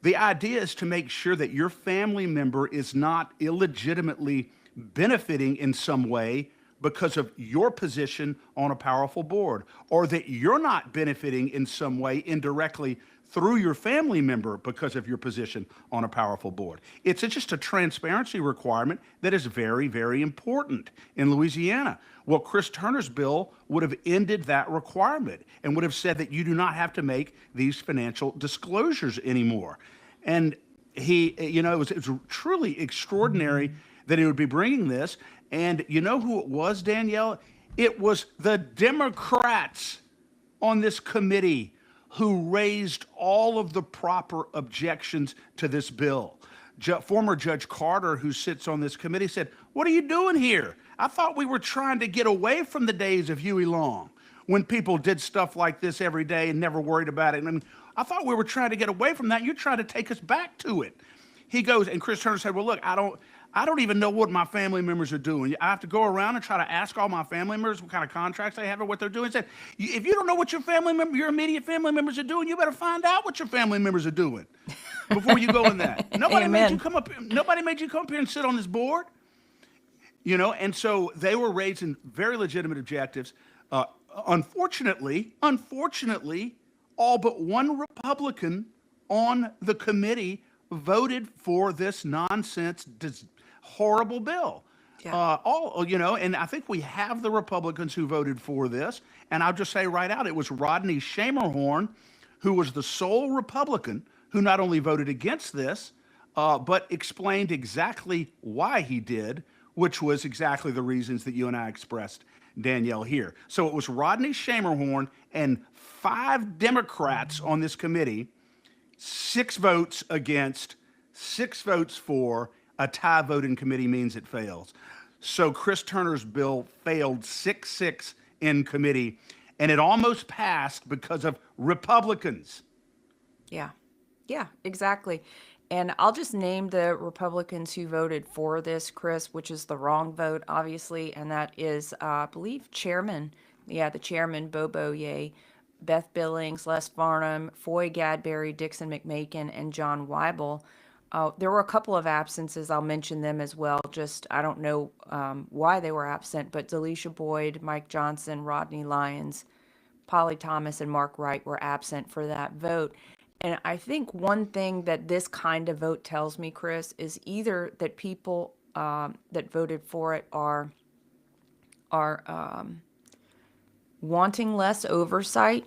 The idea is to make sure that your family member is not illegitimately benefiting in some way because of your position on a powerful board, or that you're not benefiting in some way indirectly through your family member because of your position on a powerful board. It's just a transparency requirement that is very, very important in Louisiana. Well, Chris Turner's bill would have ended that requirement and would have said that you do not have to make these financial disclosures anymore. And it was truly extraordinary that he would be bringing this. And you know who it was, Danielle? It was the Democrats on this committee who raised all of the proper objections to this bill. Former Judge Carter, who sits on this committee, said, "What are you doing here? I thought we were trying to get away from the days of Huey Long, when people did stuff like this every day and never worried about it. And I thought we were trying to get away from that. You're trying to take us back to it." He goes, and Chris Turner said, "Well, look, I don't even know what my family members are doing. I have to go around and try to ask all my family members what kind of contracts they have or what they're doing." He said, "If you don't know what your immediate family members are doing, you better find out what your family members are doing before you go in that." Nobody made you come up. Nobody made you come up here and sit on this board. And so they were raising very legitimate objectives. Unfortunately, all but one Republican on the committee voted for this nonsense, horrible bill. Yeah. And I think we have the Republicans who voted for this. And I'll just say right out, it was Rodney Schermerhorn, who was the sole Republican who not only voted against this, but explained exactly why he did, which was exactly the reasons that you and I expressed, Danielle, here. So it was Rodney Schermerhorn and 5 Democrats on this committee, 6 votes against, 6 votes for. A tie vote in committee means it fails. So Chris Turner's bill failed 6-6 in committee, and it almost passed because of Republicans. Yeah. Yeah, exactly. And I'll just name the Republicans who voted for this, Chris, which is the wrong vote, obviously. And that is, I believe, the chairman, Bobo Ye, Beth Billings, Les Farnham, Foy Gadberry, Dixon McMakin, and John Weibel. There were a couple of absences. I'll mention them as well. I don't know why they were absent, but Delisha Boyd, Mike Johnson, Rodney Lyons, Polly Thomas, and Mark Wright were absent for that vote. And I think one thing that this kind of vote tells me, Chris, is either that people that voted for it are wanting less oversight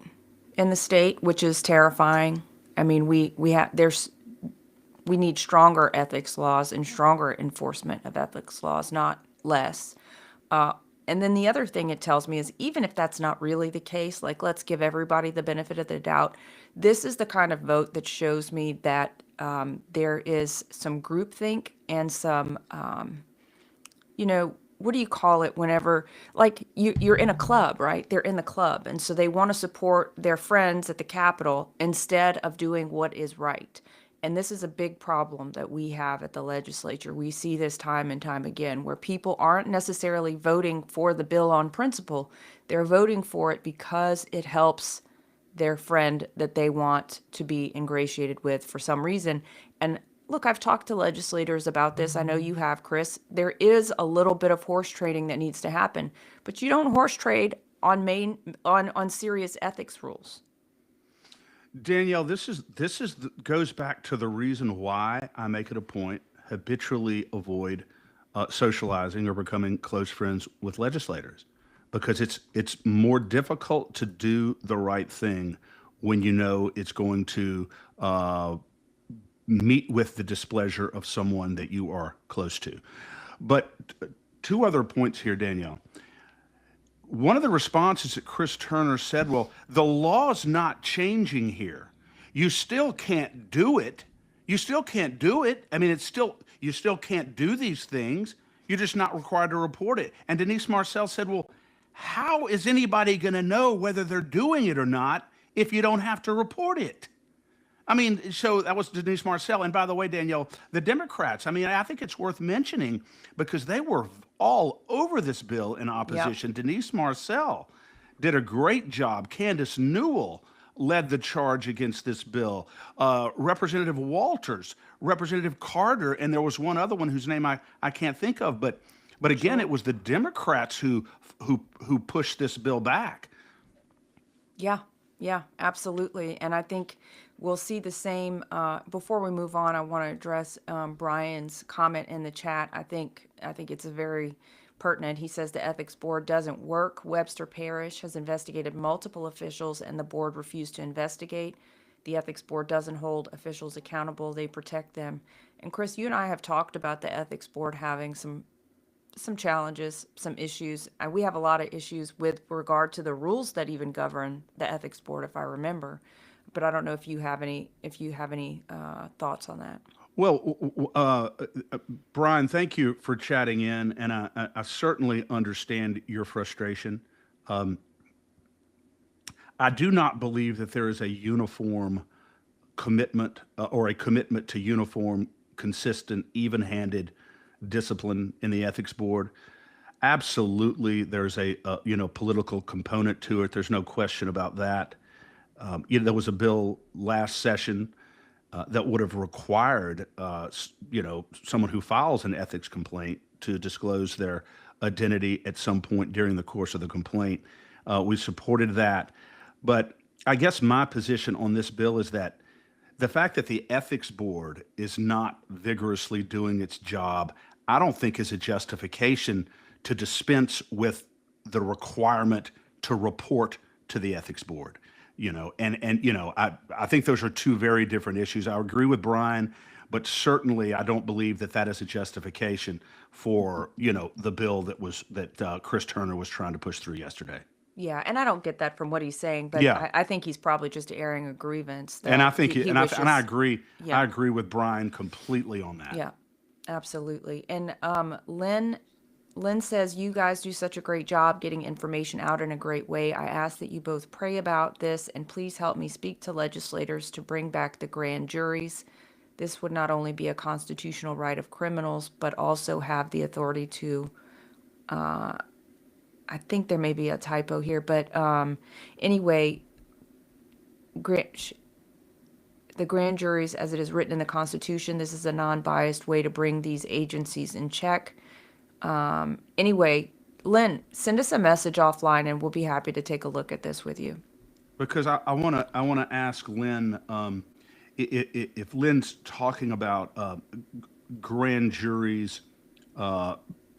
in the state, which is terrifying. I mean, we need stronger ethics laws and stronger enforcement of ethics laws, not less. And then the other thing it tells me is, even if that's not really the case, like, let's give everybody the benefit of the doubt. This is the kind of vote that shows me that there is some groupthink and some, what do you call it whenever, like, you're in a club, right? They're in the club. And so they want to support their friends at the Capitol instead of doing what is right. And this is a big problem that we have at the legislature. We see this time and time again, where people aren't necessarily voting for the bill on principle. They're voting for it because it helps their friend that they want to be ingratiated with for some reason. And look, I've talked to legislators about this. I know you have, Chris. There is a little bit of horse trading that needs to happen, but you don't horse trade on serious ethics rules. Danielle, goes back to the reason why I make it a point habitually avoid socializing or becoming close friends with legislators, because it's more difficult to do the right thing when you know it's going to meet with the displeasure of someone that you are close to. But 2 other points here, Danielle. One of the responses that Chris Turner said, well, the law's not changing here. You still can't do it. You still can't do it. I mean, you still can't do these things. You're just not required to report it. And Denise Marcel said, well, how is anybody going to know whether they're doing it or not if you don't have to report it? I mean, so that was Denise Marcel. And by the way, Danielle, the Democrats, I mean, I think it's worth mentioning because they were all over this bill in opposition. Yep. Denise Marcel did a great job. Candace Newell led the charge against this bill. Representative Walters, Representative Carter, and there was one other one whose name I can't think of. But again, Sure. it was the Democrats who pushed this bill back. Yeah, yeah, absolutely. And I think we'll see the same. Before we move on, I want to address Brian's comment in the chat. I think it's a very pertinent. He says the ethics board doesn't work. Webster Parish has investigated multiple officials, and the board refused to investigate. The ethics board doesn't hold officials accountable; they protect them. And Chris, you and I have talked about the ethics board having some challenges, some issues. We have a lot of issues with regard to the rules that even govern the ethics board, if I remember. But I don't know if you have any thoughts on that. Well, Brian, thank you for chatting in, and I certainly understand your frustration. I do not believe that there is a uniform commitment or a commitment to uniform, consistent, even-handed discipline in the ethics board. Absolutely, there's a political component to it. There's no question about that. There was a bill last session that would have required someone who files an ethics complaint to disclose their identity at some point during the course of the complaint. We supported that, but I guess my position on this bill is that the fact that the ethics board is not vigorously doing its job, I don't think is a justification to dispense with the requirement to report to the ethics board. I think those are two very different issues. I agree with Brian, but certainly I don't believe that that is a justification for the bill that Chris Turner was trying to push through yesterday. Yeah, and I don't get that from what he's saying, but Yeah, I think he's probably just airing a grievance and I that think he and I wishes. agree. I Yeah, agree with Brian completely on that. yeah, absolutely. And Lynn says, you guys do such a great job getting information out in a great way. I ask that you both pray about this and please help me speak to legislators to bring back the grand juries. This would not only be a constitutional right of criminals, but also have the authority to, I think there may be a typo here, but anyway, gra- sh- the grand juries, as it is written in the Constitution, this is a non-biased way to bring these agencies in check. Anyway, Lynn, send us a message offline and we'll be happy to take a look at this with you. Because I want to ask Lynn, if Lynn's talking about grand juries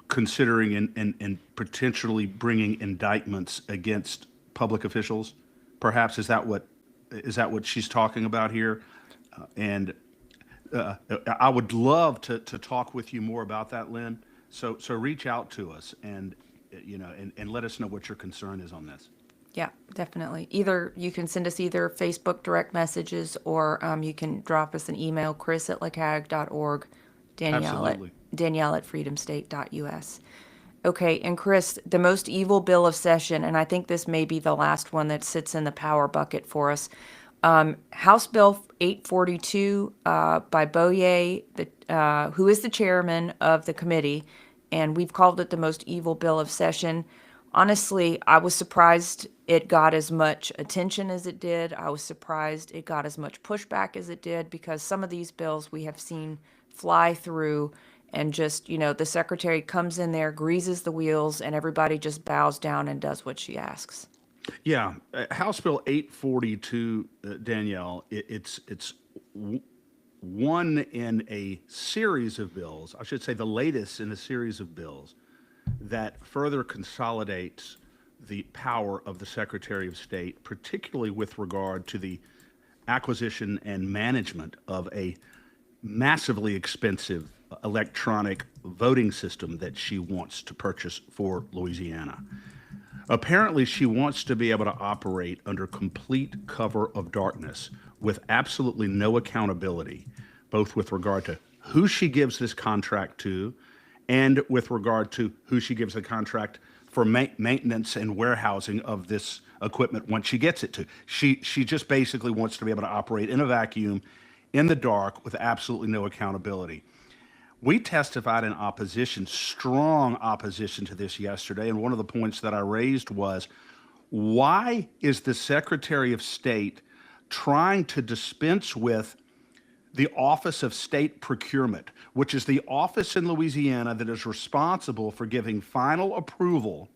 considering and potentially bringing indictments against public officials, perhaps is that what she's talking about here? And I would love to talk with you more about that, Lynn. So reach out to us and let us know what your concern is on this. Yeah, definitely. Either you can send us either Facebook direct messages or you can drop us an email, chris@lacag.org, Danielle at Absolutely. freedomstate.us. Okay, and Chris, the most evil bill of session, and I think this may be the last one that sits in the power bucket for us. House Bill 842 by Boyer, who is the chairman of the committee, and we've called it the most evil bill of session. Honestly, I was surprised it got as much attention as it did. I was surprised it got as much pushback as it did because some of these bills we have seen fly through and just, the secretary comes in there, greases the wheels, and everybody just bows down and does what she asks. Yeah, House Bill 842, Danielle. It's one in a series of bills. I should say the latest in a series of bills that further consolidates the power of the Secretary of State, particularly with regard to the acquisition and management of a massively expensive electronic voting system that she wants to purchase for Louisiana. Apparently, she wants to be able to operate under complete cover of darkness with absolutely no accountability, both with regard to who she gives this contract to and with regard to who she gives the contract for maintenance and warehousing of this equipment once she gets it to. She just basically wants to be able to operate in a vacuum, in the dark, with absolutely no accountability. We testified in opposition, strong opposition to this yesterday, and one of the points that I raised was, Why is the Secretary of State trying to dispense with the Office of State Procurement, which is the office in Louisiana that is responsible for giving final approval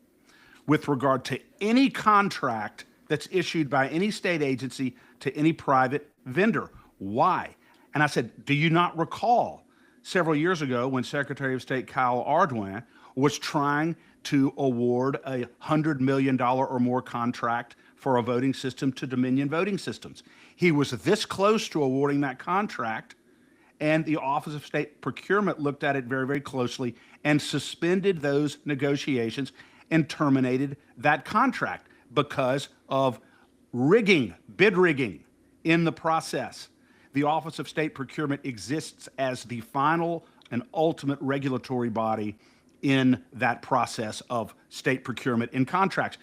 with regard to any contract that's issued by any state agency to any private vendor? Why? And I said, do you not recall several years ago when Secretary of State Kyle Ardoin was trying to award a $100 million or more contract for a voting system to Dominion Voting Systems? He was this close to awarding that contract, and the Office of State Procurement looked at it very, very closely and suspended those negotiations and terminated that contract because of rigging, bid rigging in the process. The Office of State Procurement exists as the final and ultimate regulatory body in that process of state procurement in contracts.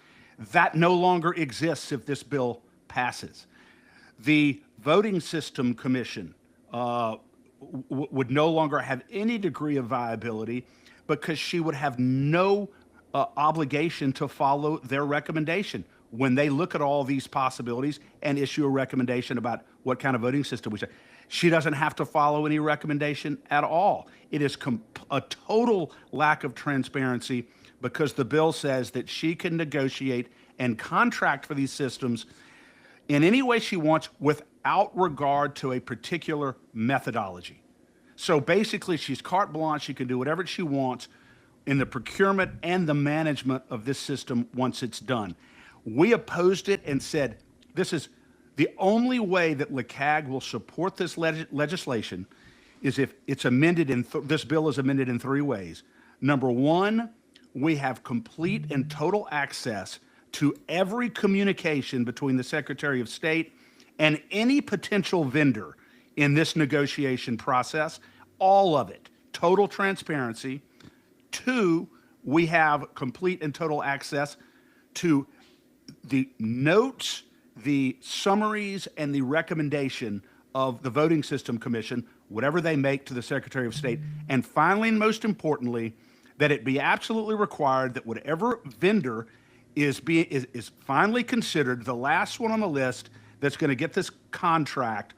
That no longer exists if this bill passes. The Voting System Commission would no longer have any degree of viability because she would have no obligation to follow their recommendation when they look at all these possibilities and issue a recommendation about what kind of voting system we should. She doesn't have to follow any recommendation at all. It is a total lack of transparency because the bill says that she can negotiate and contract for these systems in any way she wants without regard to a particular methodology. So basically, she's carte blanche. She can do whatever she wants in the procurement and the management of this system once it's done. We opposed it and said, this is the only way that LeCag will support this legislation is if it's amended this bill is amended in three ways. Number one, we have complete and total access to every communication between the Secretary of State and any potential vendor in this negotiation process, all of it, total transparency. Two, we have complete and total access to the notes, the summaries, and the recommendation of the Voting System Commission, whatever they make to the Secretary of State. And finally, and most importantly, that it be absolutely required that whatever vendor is finally considered, the last one on the list that's going to get this contract,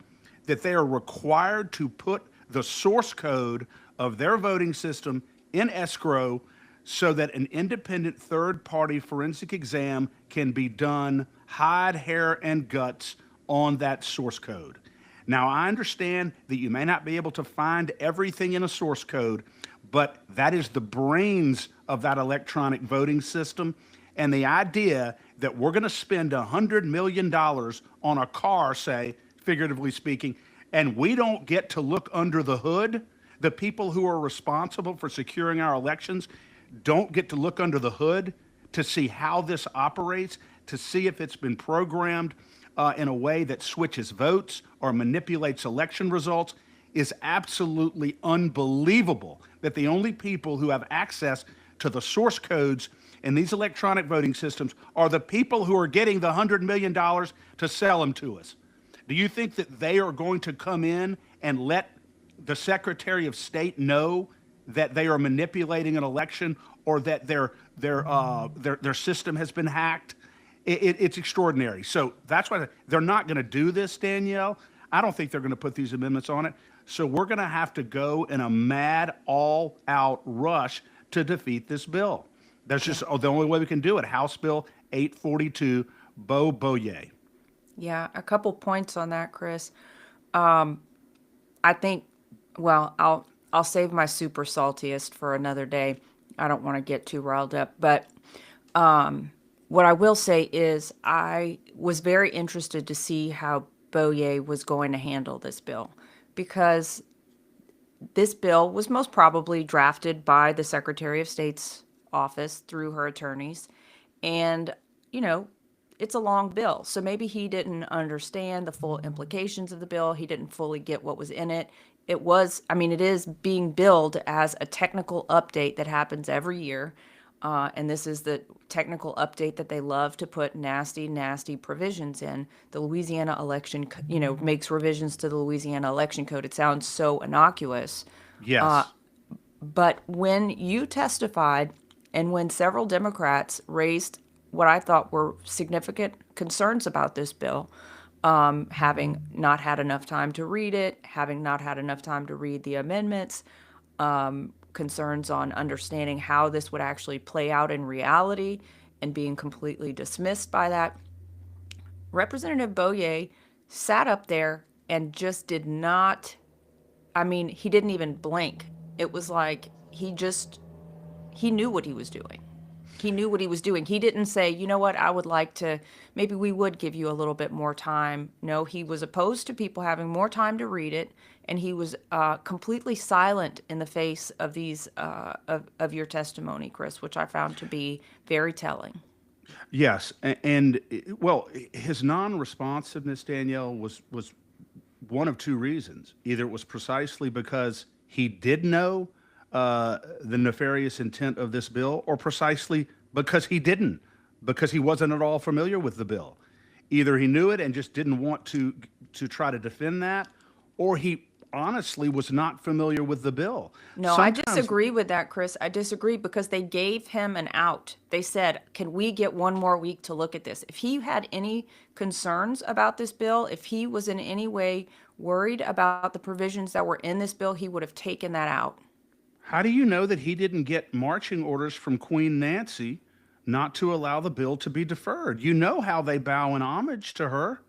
that they are required to put the source code of their voting system in escrow so that an independent third-party forensic exam can be done, hide, hair, and guts on that source code. Now, I understand that you may not be able to find everything in a source code, but that is the brains of that electronic voting system. And the idea that we're going to spend $100 million on a car, say, figuratively speaking, and we don't get to look under the hood, the people who are responsible for securing our elections don't get to look under the hood to see how this operates, to see if it's been programmed in a way that switches votes or manipulates election results, is absolutely unbelievable that the only people who have access to the source codes in these electronic voting systems are the people who are getting the $100 million to sell them to us. Do you think that they are going to come in and let the Secretary of State know that they are manipulating an election or that their system has been hacked? It's extraordinary. So that's why they're not going to do this, Danielle. I don't think they're going to put these amendments on it. So we're going to have to go in a mad, all-out rush to defeat this bill. That's just the only way we can do it. House Bill 842, Bo Boye. Yeah, a couple points on that, Chris. I think, well, I'll save my super saltiest for another day. I don't want to get too riled up, but what I will say is I was very interested to see how Boye was going to handle this bill, because this bill was most probably drafted by the Secretary of State's office through her attorneys. And, you know, it's a long bill. So maybe he didn't understand the full implications of the bill. He didn't fully get what was in it. It is being billed as a technical update that happens every year. And this is the technical update that they love to put nasty, nasty provisions in. The Louisiana election, makes revisions to the Louisiana election code. It sounds so innocuous. Yes. But when you testified and when several Democrats raised what I thought were significant concerns about this bill, having not had enough time to read it, having not had enough time to read the amendments, concerns on understanding how this would actually play out in reality, and being completely dismissed by that. Representative Boyer sat up there and just did not, I mean, he didn't even blink. It was like he knew what he was doing. He knew what he was doing. He didn't say, you know what, I would like to, maybe we would give you a little bit more time. No, he was opposed to people having more time to read it, and he was completely silent in the face of these, of your testimony, Chris, which I found to be very telling. Yes, and well, his non-responsiveness, Danielle, was one of two reasons. Either it was precisely because he did know the nefarious intent of this bill, or precisely because he didn't, because he wasn't at all familiar with the bill. Either he knew it and just didn't want to try to defend that, or he honestly was not familiar with the bill. No, I Sometimes, disagree with that, Chris. I disagree because they gave him an out. They said, can we get one more week to look at this? If he had any concerns about this bill, if he was in any way worried about the provisions that were in this bill, he would have taken that out. how do you know that he didn't get marching orders from Queen Nancy not to allow the bill to be deferred? You know how they bow in homage to her.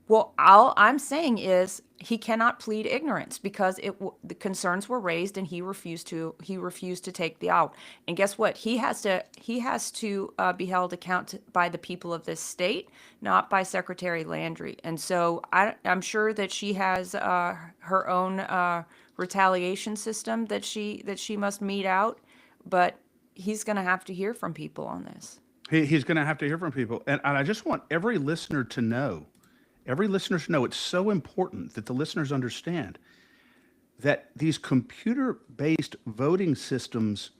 Well, all I'm saying is he cannot plead ignorance because the concerns were raised and he refused to take the out. And guess what? He has to be held account by the people of this state, not by Secretary Landry. And so I'm sure that she has her own retaliation system that she must mete out, but he's going to have to hear from people on this. He's going to have to hear from people. And I just want every listener to know it's so important that the listeners understand that these computer based voting systems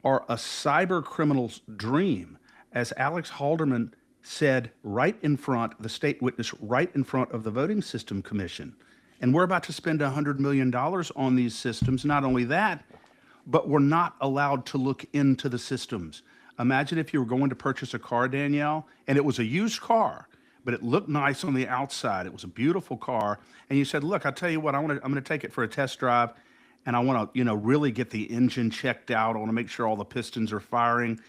are a cyber criminal's dream. As Alex Halderman said right in front, the state witness right in front of the Voting System Commission. And we're about to spend $100 million on these systems. Not only that, but we're not allowed to look into the systems. Imagine if you were going to purchase a car, Danielle, and it was a used car, but it looked nice on the outside. It was a beautiful car, and you said, "Look, I'll tell you what, I'm going to take it for a test drive, and I want to, really get the engine checked out. I want to make sure all the pistons are firing,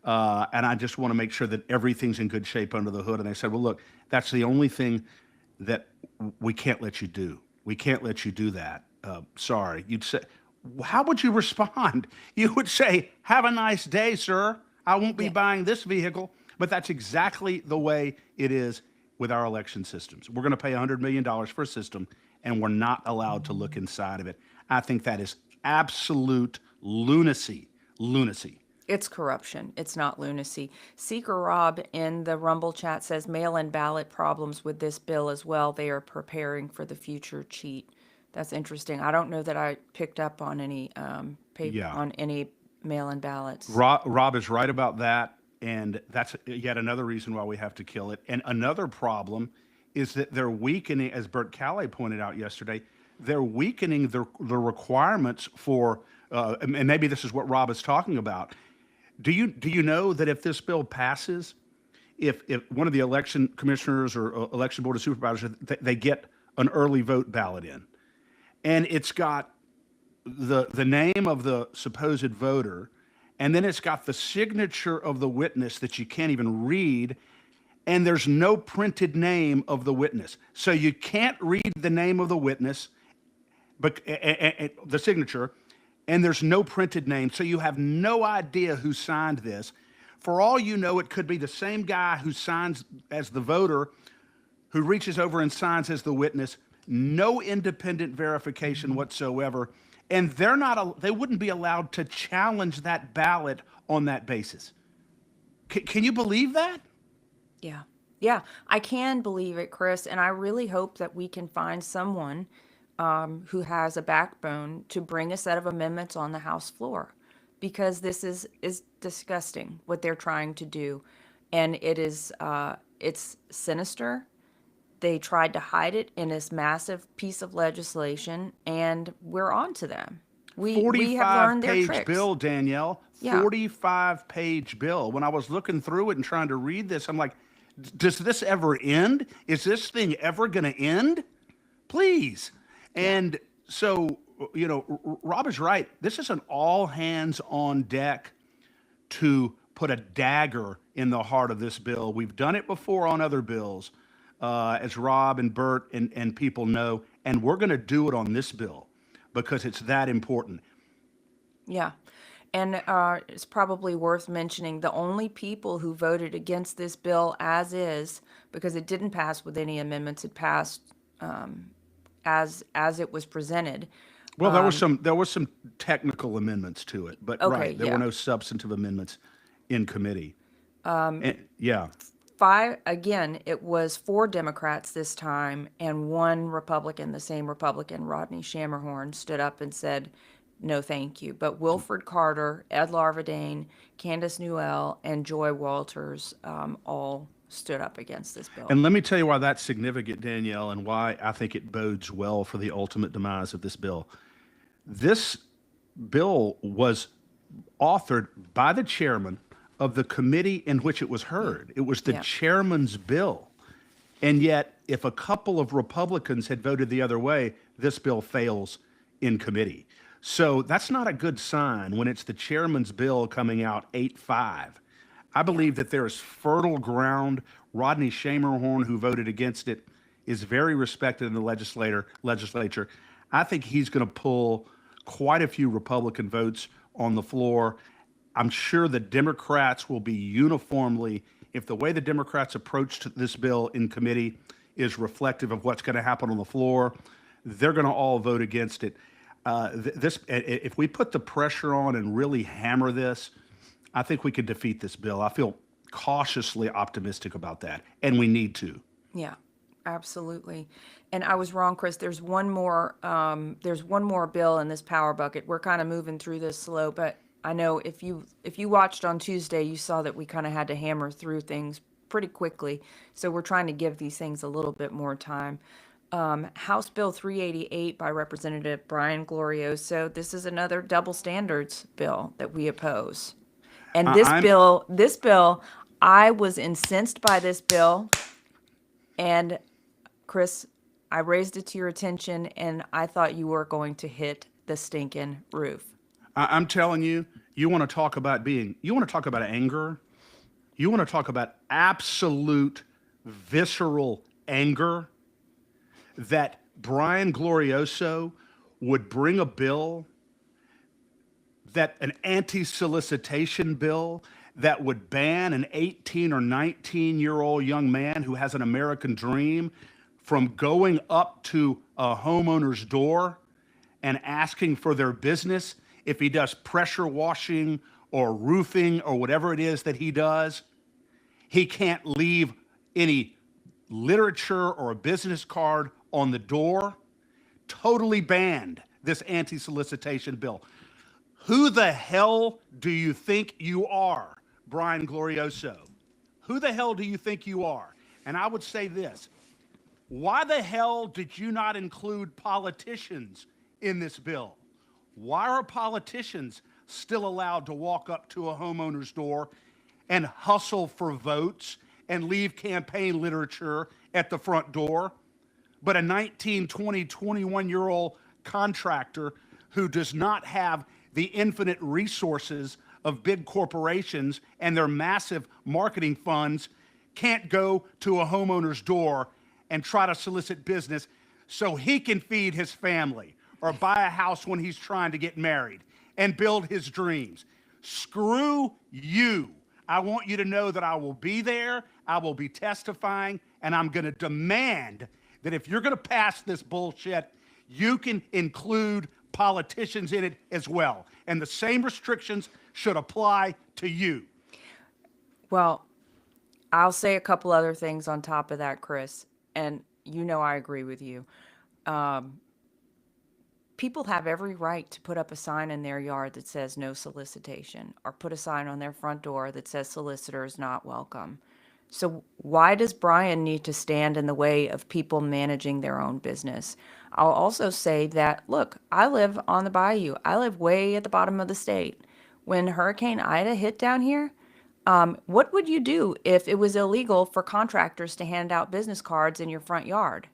and I just want to make sure that everything's in good shape under the hood." And they said, "Well, look, that's the only thing that we can't let you do. We can't let you do that. Sorry." You'd say, how would you respond? You would say, "Have a nice day, sir. I won't be Yeah. buying this vehicle." But that's exactly the way it is with our election systems. We're going to pay $100 million for a system, and we're not allowed to look inside of it. I think that is absolute lunacy. Lunacy. It's corruption. It's not lunacy. Seeker Rob in the Rumble chat says mail-in ballot problems with this bill as well. They are preparing for the future cheat. That's interesting. I don't know that I picked up on any paper Yeah. on any mail-in ballots. Rob is right about that. And that's yet another reason why we have to kill it. And another problem is that they're weakening, as Bert Calais pointed out yesterday, they're weakening the requirements for, and maybe this is what Rob is talking about. Do you know that if this bill passes, if one of the election commissioners or election board of supervisors, they get an early vote ballot in, and it's got the name of the supposed voter, and then it's got the signature of the witness that you can't even read, and there's no printed name of the witness. So you can't read the name of the witness, but the signature, and there's no printed name. So you have no idea who signed this. For all you know, it could be the same guy who signs as the voter, who reaches over and signs as the witness. No independent verification whatsoever. And they wouldn't be allowed to challenge that ballot on that basis. Can you believe that? Yeah. Yeah, I can believe it, Chris, and I really hope that we can find someone who has a backbone to bring a set of amendments on the House floor, because this is disgusting what they're trying to do, and it's sinister. They tried to hide it in this massive piece of legislation, and we're on to them. We have learned their 45-page tricks. bill, Danielle. Yeah. 45-page bill. When I was looking through it and trying to read this, I'm like, does this ever end? Is this thing ever going to end? Please. Yeah. And so, Rob is right. This is an all hands on deck to put a dagger in the heart of this bill. We've done it before on other bills, as Rob and Bert and people know, and we're going to do it on this bill because it's that important. Yeah. And it's probably worth mentioning the only people who voted against this bill as is, because it didn't pass with any amendments, it passed as it was presented. Well, there was some technical amendments to it, but Okay, right, there were yeah. no substantive amendments in committee. Yeah. Five, again, it was 4 Democrats this time and 1 Republican. The same Republican, Rodney Shammerhorn, stood up and said, no, thank you. But Wilford Carter, Ed Larvadane, Candace Newell, and Joy Walters all stood up against this bill. And let me tell you why that's significant, Danielle, and why I think it bodes well for the ultimate demise of this bill. This bill was authored by the chairman of the committee in which it was heard. It was the Yeah. chairman's bill. And yet, if a couple of Republicans had voted the other way, this bill fails in committee. So that's not a good sign when it's the chairman's bill coming out 8-5. I believe that there is fertile ground. Rodney Shammerhorn, who voted against it, is very respected in the legislature. I think he's going to pull quite a few Republican votes on the floor. I'm sure the Democrats will be uniformly, if the way the Democrats approached this bill in committee is reflective of what's going to happen on the floor, they're going to all vote against it. If we put the pressure on and really hammer this, I think we could defeat this bill. I feel cautiously optimistic about that, and we need to. Yeah, absolutely. And I was wrong, Chris. There's one more. There's one more bill in this power bucket. We're kind of moving through this slow, but I know if you watched on Tuesday, you saw that we kind of had to hammer through things pretty quickly. So we're trying to give these things a little bit more time. House Bill 388 by Representative Brian Glorioso. This is another double standards bill that we oppose. And I'm this bill, I was incensed by this bill. And Chris, I raised it to your attention, and I thought you were going to hit the stinking roof. I'm telling you, you want to talk about anger, you want to talk about absolute visceral anger, that Brian Glorioso would bring a bill, that an anti-solicitation bill that would ban an 18 or 19-year-old young man who has an American dream from going up to a homeowner's door and asking for their business if he does pressure washing or roofing or whatever it is that he does. He can't leave any literature or a business card on the door. Totally banned this anti-solicitation bill. Who the hell do you think you are, Brian Glorioso? Who the hell do you think you are? And I would say this: why the hell did you not include politicians in this bill? Why are politicians still allowed to walk up to a homeowner's door and hustle for votes and leave campaign literature at the front door? But a 19, 20, 21-year-old contractor who does not have the infinite resources of big corporations and their massive marketing funds can't go to a homeowner's door and try to solicit business so he can feed his family or buy a house when he's trying to get married and build his dreams. Screw you. I want you to know that I will be there, I will be testifying, and I'm going to demand that if you're going to pass this bullshit, you can include politicians in it as well. And the same restrictions should apply to you. Well, I'll say a couple other things on top of that, Chris. And you know I agree with you. People have every right to put up a sign in their yard that says no solicitation, or put a sign on their front door that says solicitor is not welcome. So why does Brian need to stand in the way of people managing their own business? I'll also say that, look, I live on the bayou. I live way at the bottom of the state. When Hurricane Ida hit down here, what would you do if it was illegal for contractors to hand out business cards in your front yard?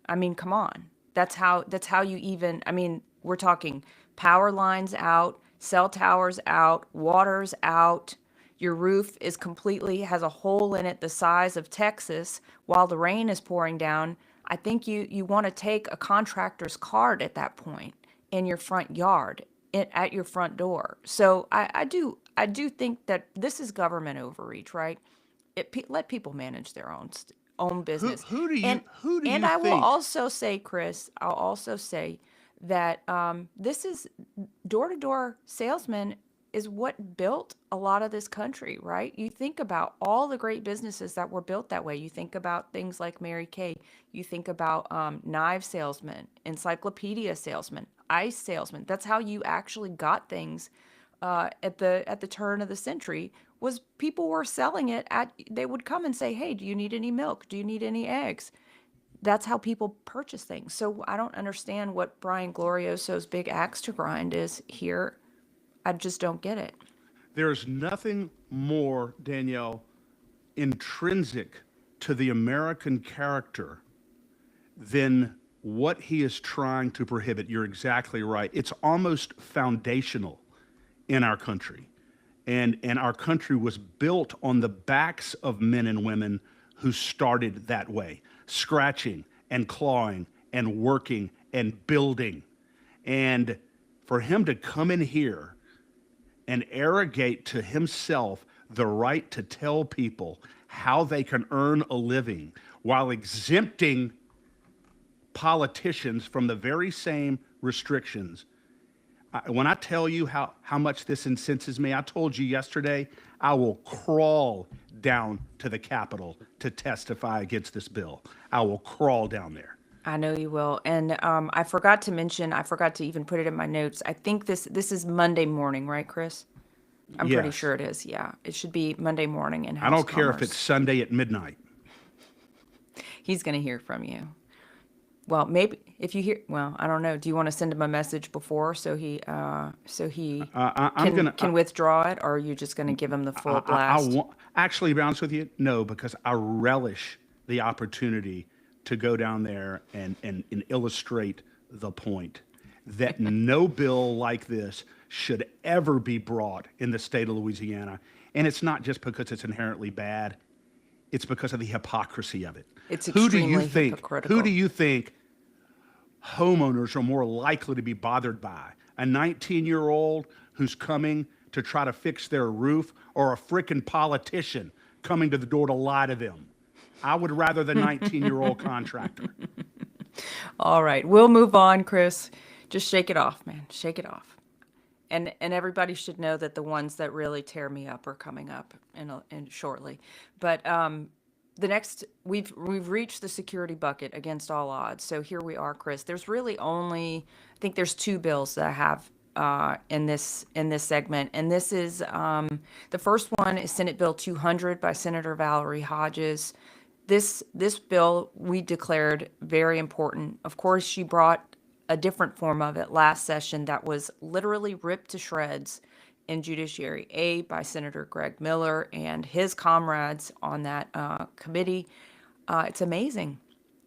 I mean, come on. That's how you even, I mean, we're talking power lines out, cell towers out, water's out. Your roof is completely has a hole in it the size of Texas while the rain is pouring down. I think you want to take a contractor's card at that point in your front yard, at your front door. So I do think that this is government overreach, right? Let people manage their own Who business. who do you And who do and you I will think? also say, Chris, I'll also say that this is door-to-door salesman is what built a lot of this country, right? You think about all the great businesses that were built that way. You think about things like Mary Kay. You think about knife salesmen, encyclopedia salesmen, ice salesmen. That's how you actually got things at the turn of the century. Was people were selling it at, they would come and say, hey, do you need any milk? Do you need any eggs? That's how people purchase things. So I don't understand what Brian Glorioso's big axe to grind is here. I just don't get it. There's nothing more, Danielle, intrinsic to the American character than what he is trying to prohibit. You're exactly right. It's almost foundational in our country. And our country was built on the backs of men and women who started that way, scratching and clawing and working and building. And for him to come in here and arrogate to himself the right to tell people how they can earn a living while exempting politicians from the very same restrictions. When I tell you how much this incenses me, I told you yesterday, I will crawl down to the Capitol to testify against this bill. I will crawl down there. I know you will. And I forgot to mention, I forgot to even put it in my notes. I think this is Monday morning, right, Chris? I'm pretty Yes. sure it is. Yeah, it should be Monday morning in I House don't care if it's Commerce. Sunday at midnight. He's going to hear from you. Well, maybe if you hear, well, I don't know. Do you want to send him a message before so he I'm can gonna. can withdraw it, or are you just going to give him the full I blast? want actually, to be honest with you, no, because I relish the opportunity to go down there and illustrate the point that no bill like this should ever be brought in the state of Louisiana. And it's not just because it's inherently bad, it's because of the hypocrisy of it. It's Who do you extremely think, who do hypocritical. you think homeowners are more likely to be bothered by? A 19-year-old who's coming to try to fix their roof, or a frickin' politician coming to the door to lie to them? I would rather the 19-year-old contractor. All right, we'll move on, Chris. Just shake it off, man. Shake it off. And everybody should know that the ones that really tear me up are coming up in shortly. But the next we've reached the security bucket against all odds. So here we are, Chris. There's really only, I think there's two bills that I have in this segment, and this is the first one is Senate Bill 200 by Senator Valerie Hodges. This bill we declared very important. Of course, she brought a different form of it last session that was literally ripped to shreds in Judiciary A by Senator Greg Miller and his comrades on that committee. It's amazing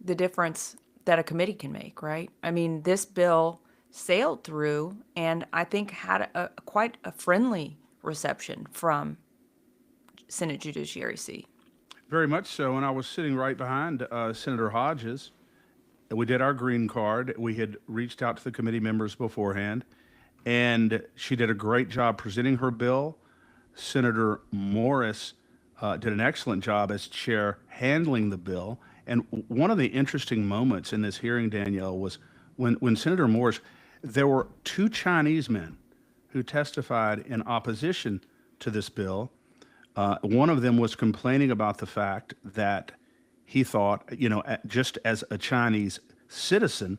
the difference that a committee can make, right? I mean, this bill sailed through and I think had quite a friendly reception from Senate Judiciary C. Very much so. And I was sitting right behind Senator Hodges. We did our green card. We had reached out to the committee members beforehand, and she did a great job presenting her bill. Senator Morris did an excellent job as chair handling the bill. And one of the interesting moments in this hearing, Danielle, was when Senator Morris, there were two Chinese men who testified in opposition to this bill. One of them was complaining about the fact that he thought, just as a Chinese citizen,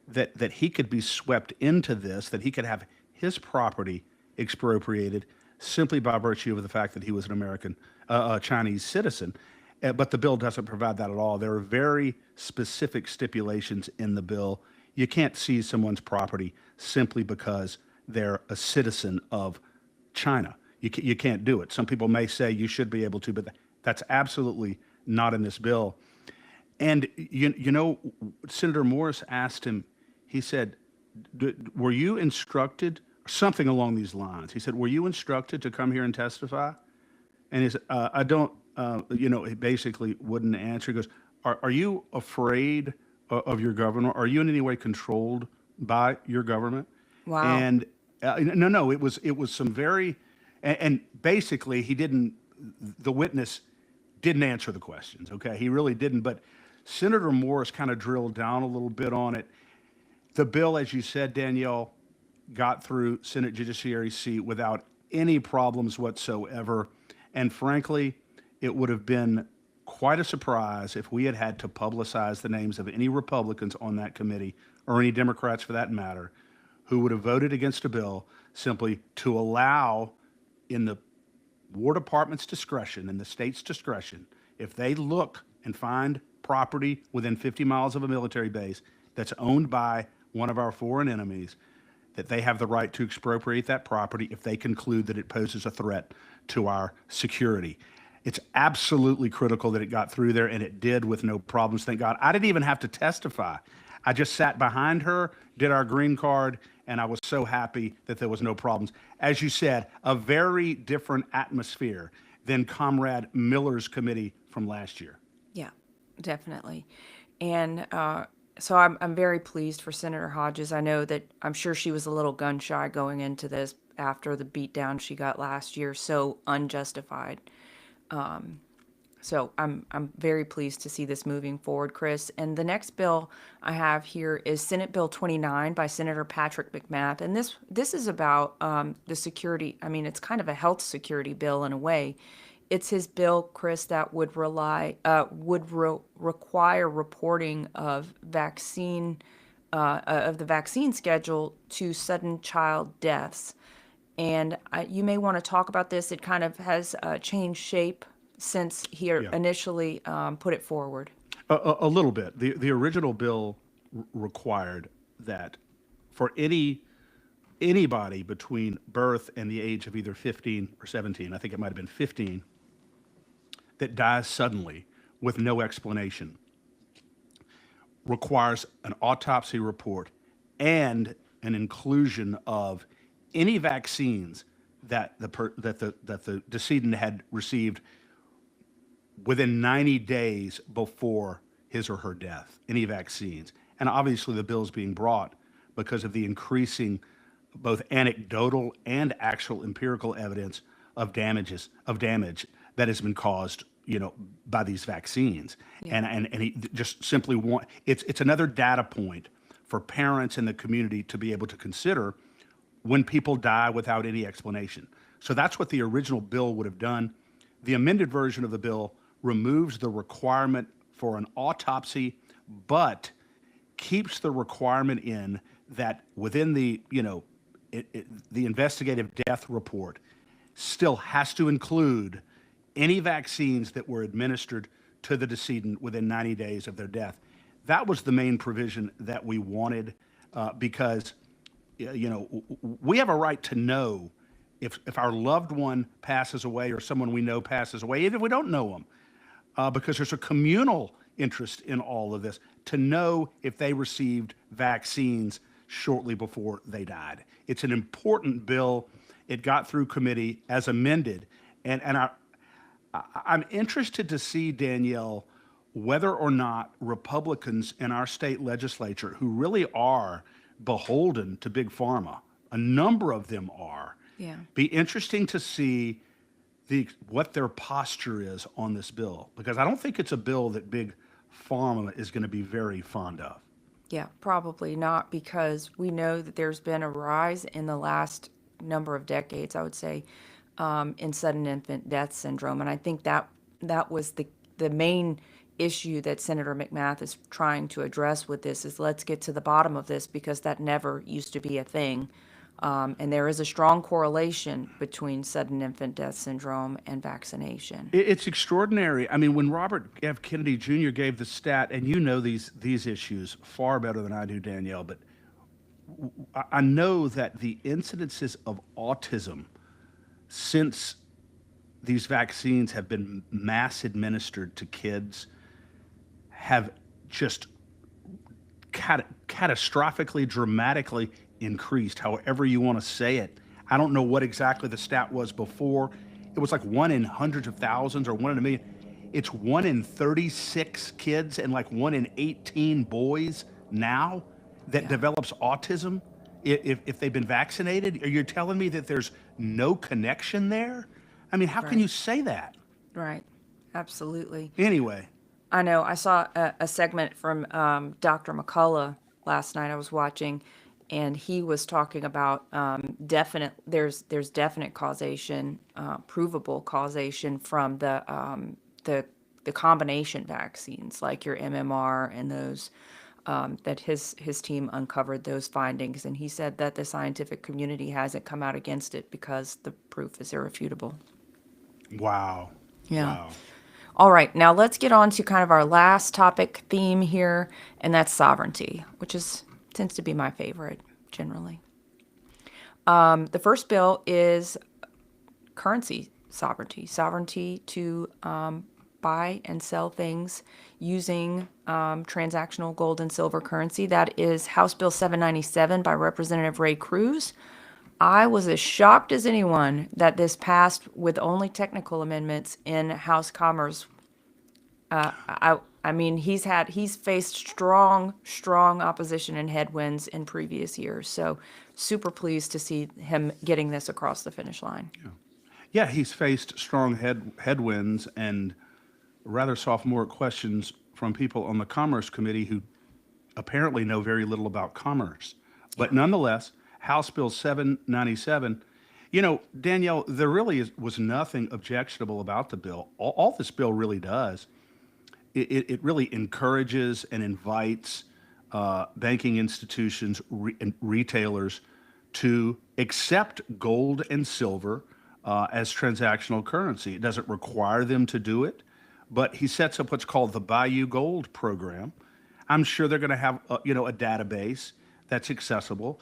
that he could be swept into this, that he could have his property expropriated simply by virtue of the fact that he was an American, a Chinese citizen. But the bill doesn't provide that at all. There are very specific stipulations in the bill, You can't seize someone's property simply because they're a citizen of China. You can't do it. Some people may say you should be able to, but that's absolutely not in this bill. And Senator Morris asked him, he said, were you instructed, something along these lines. He said, were you instructed to come here and testify? And he said, I don't, he basically wouldn't answer. He goes, are you afraid of your government? Are you in any way controlled by your government? Wow. And no, it was some very, and basically the witness didn't answer the questions. Okay, he really didn't. But Senator Morris kind of drilled down a little bit on it. The bill, as you said, Danielle, got through Senate Judiciary seat without any problems whatsoever. And frankly, it would have been quite a surprise if we had to publicize the names of any Republicans on that committee, or any Democrats for that matter, who would have voted against a bill simply to allow, in the War Department's discretion and the state's discretion, if they look and find property within 50 miles of a military base that's owned by one of our foreign enemies, that they have the right to expropriate that property if they conclude that it poses a threat to our security. It's absolutely critical that it got through there, and it did with no problems, thank God. I didn't even have to testify. I just sat behind her, did our green card, and I was so happy that there was no problems. As you said, a very different atmosphere than Comrade Miller's committee from last year. Yeah, definitely. And so I'm very pleased for Senator Hodges. I know that I'm sure she was a little gun shy going into this after the beatdown she got last year, so unjustified. So I'm very pleased to see this moving forward, Chris. And the next bill I have here is Senate Bill 29 by Senator Patrick McMath, and this is about the security. I mean, it's kind of a health security bill in a way. It's his bill, Chris, that would require reporting of the vaccine schedule to sudden child deaths. And you may want to talk about this. It kind of has changed shape since he Yeah. initially put it forward. A little bit. The original bill required that for anybody between birth and the age of either 15 or 17, I think it might have been 15, that dies suddenly with no explanation, requires an autopsy report and an inclusion of any vaccines that the decedent had received within 90 days before his or her death, any vaccines. And obviously the bill's being brought because of the increasing both anecdotal and actual empirical evidence of damage that has been caused, by these vaccines. Yeah. And he just simply it's another data point for parents and the community to be able to consider when people die without any explanation. So that's what the original bill would have done. The amended version of the bill removes the requirement for an autopsy, but keeps the requirement in that within the investigative death report still has to include any vaccines that were administered to the decedent within 90 days of their death. That was the main provision that we wanted because we have a right to know if our loved one passes away or someone we know passes away, even if we don't know them, because there's a communal interest in all of this to know if they received vaccines shortly before they died. It's an important bill. It got through committee as amended, and I'm interested to see, Danielle, whether or not Republicans in our state legislature, who really are beholden to Big Pharma, a number of them are, Yeah. be interesting to see what their posture is on this bill, because I don't think it's a bill that Big Pharma is going to be very fond of. Yeah, probably not, because we know that there's been a rise in the last number of decades, I would say, in sudden infant death syndrome. And I think that was the main issue that Senator McMath is trying to address with this is let's get to the bottom of this, because that never used to be a thing. And there is a strong correlation between sudden infant death syndrome and vaccination. It's extraordinary. I mean, when Robert F. Kennedy Jr. gave the stat, and you know these issues far better than I do, Danielle, but I know that the incidences of autism since these vaccines have been mass administered to kids have just catastrophically, dramatically increased, however you want to say it. I don't know what exactly the stat was before. It was like one in hundreds of thousands or one in a million. It's one in 36 kids and like one in 18 boys now that Yeah, develops autism if they've been vaccinated. Are you telling me that there's no connection there? I mean, how can right, you say that? right. Absolutely. Anyway, I know. I saw a segment from Dr. McCullough last night. I was watching, and he was talking about definite. There's definite causation, provable causation from the combination vaccines, like your MMR and those. That his team uncovered those findings, and he said that the scientific community hasn't come out against it because the proof is irrefutable. wow. Yeah. Wow. All right, now let's get on to kind of our last topic theme here, and that's sovereignty, which is tends to be my favorite generally. The first bill is currency sovereignty, sovereignty to buy and sell things using transactional gold and silver currency. That is House Bill 797 by Representative Ray Cruz. I was as shocked as anyone that this passed with only technical amendments in House Commerce. I mean, he's faced strong opposition and headwinds in previous years. So super pleased to see him getting this across the finish line. Yeah, he's faced strong headwinds and rather sophomoric questions from people on the Commerce Committee who apparently know very little about commerce. But Yeah. nonetheless, House Bill 797, Danielle, there really was nothing objectionable about the bill. All this bill really does, it really encourages and invites banking institutions and retailers to accept gold and silver as transactional currency. It doesn't require them to do it, but he sets up what's called the Bayou Gold program. I'm sure they're going to have a database that's accessible.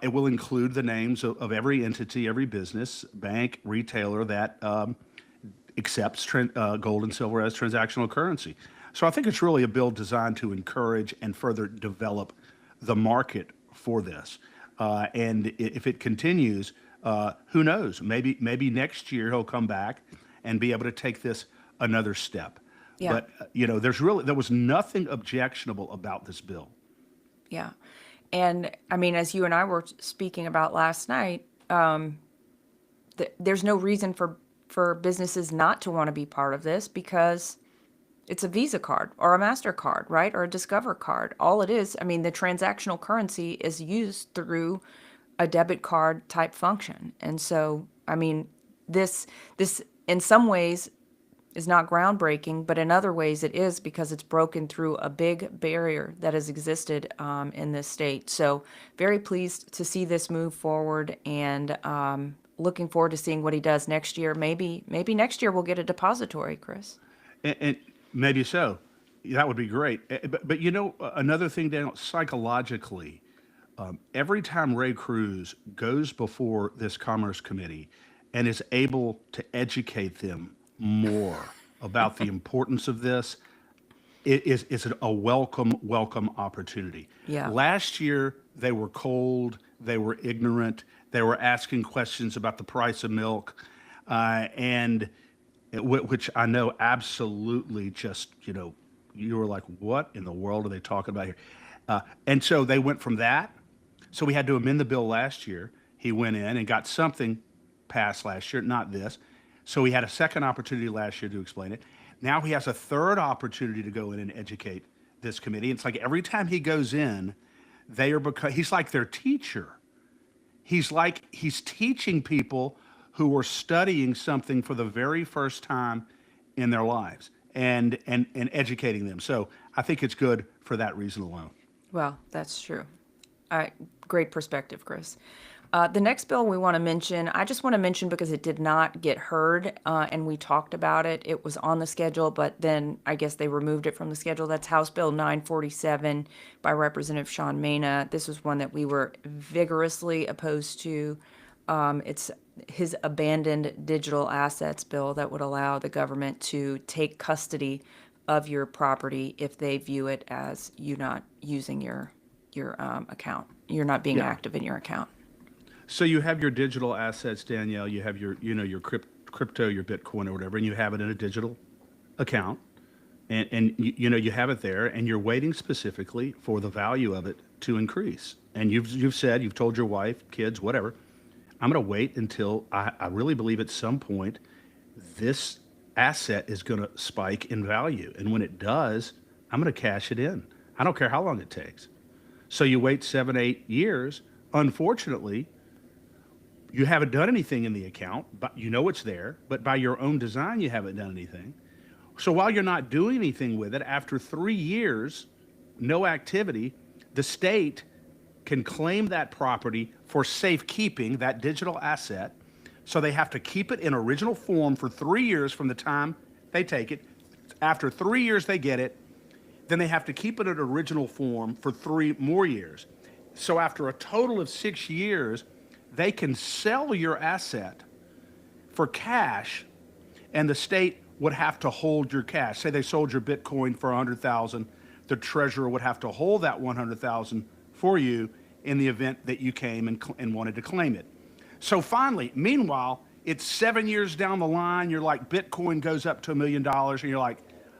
It will include the names of every entity, every business, bank, retailer that accepts gold and silver as transactional currency. So I think it's really a bill designed to encourage and further develop the market for this. And if it continues, who knows? Maybe next year he'll come back and be able to take this another step. Yeah. But there was nothing objectionable about this bill. Yeah. And I mean, as you and I were speaking about last night, there's no reason for businesses not to want to be part of this because it's a Visa card or a MasterCard, right? Or a Discover card. All it is, I mean, the transactional currency is used through a debit card type function. And so, I mean, this in some ways is not groundbreaking, but in other ways it is because it's broken through a big barrier that has existed in this state. So very pleased to see this move forward and looking forward to seeing what he does next year. Maybe next year we'll get a depository, Chris. And maybe so. That would be great. But another thing, Daniel, psychologically, every time Ray Cruz goes before this Commerce Committee and is able to educate them more about the importance of this, it's a welcome opportunity. Yeah. Last year, they were cold, they were ignorant, they were asking questions about the price of milk, and which I know absolutely just, you were like, what in the world are they talking about here? And so they went from that. So we had to amend the bill last year. He went in and got something passed last year, not this. So he had a second opportunity last year to explain it. Now he has a third opportunity to go in and educate this committee. It's like every time he goes in, he's like their teacher. He's teaching people who are studying something for the very first time in their lives and educating them. So I think it's good for that reason alone. Well, that's true. Great perspective, Chris. The next bill we want to mention, I just want to mention because it did not get heard, and we talked about it. It was on the schedule, but then I guess they removed it from the schedule. That's House Bill 947 by Representative Sean Mena. This was one that we were vigorously opposed to. It's his abandoned digital assets bill that would allow the government to take custody of your property if they view it as you not using your account. You're not being Yeah. active in your account. So you have your digital assets, Danielle. You have your, your crypto, your Bitcoin or whatever, and you have it in a digital account, and you have it there, and you're waiting specifically for the value of it to increase. And you've told your wife, kids, whatever, I'm going to wait until I really believe at some point this asset is going to spike in value, and when it does, I'm going to cash it in. I don't care how long it takes. So you wait 7, 8 years. Unfortunately, you haven't done anything in the account, but you know it's there, but by your own design, you haven't done anything. So while you're not doing anything with it, after 3 years, no activity, the state can claim that property for safekeeping, that digital asset. So they have to keep it in original form for 3 years from the time they take it. After 3 years, they get it. Then they have to keep it in original form for 3 more years. So after a total of 6 years, they can sell your asset for cash, and the state would have to hold your cash. Say they sold your Bitcoin for 100,000, the treasurer would have to hold that 100,000 for you in the event that you came and wanted to claim it. So finally, meanwhile, it's 7 years down the line. You're like, Bitcoin goes up to $1 million, and you're like,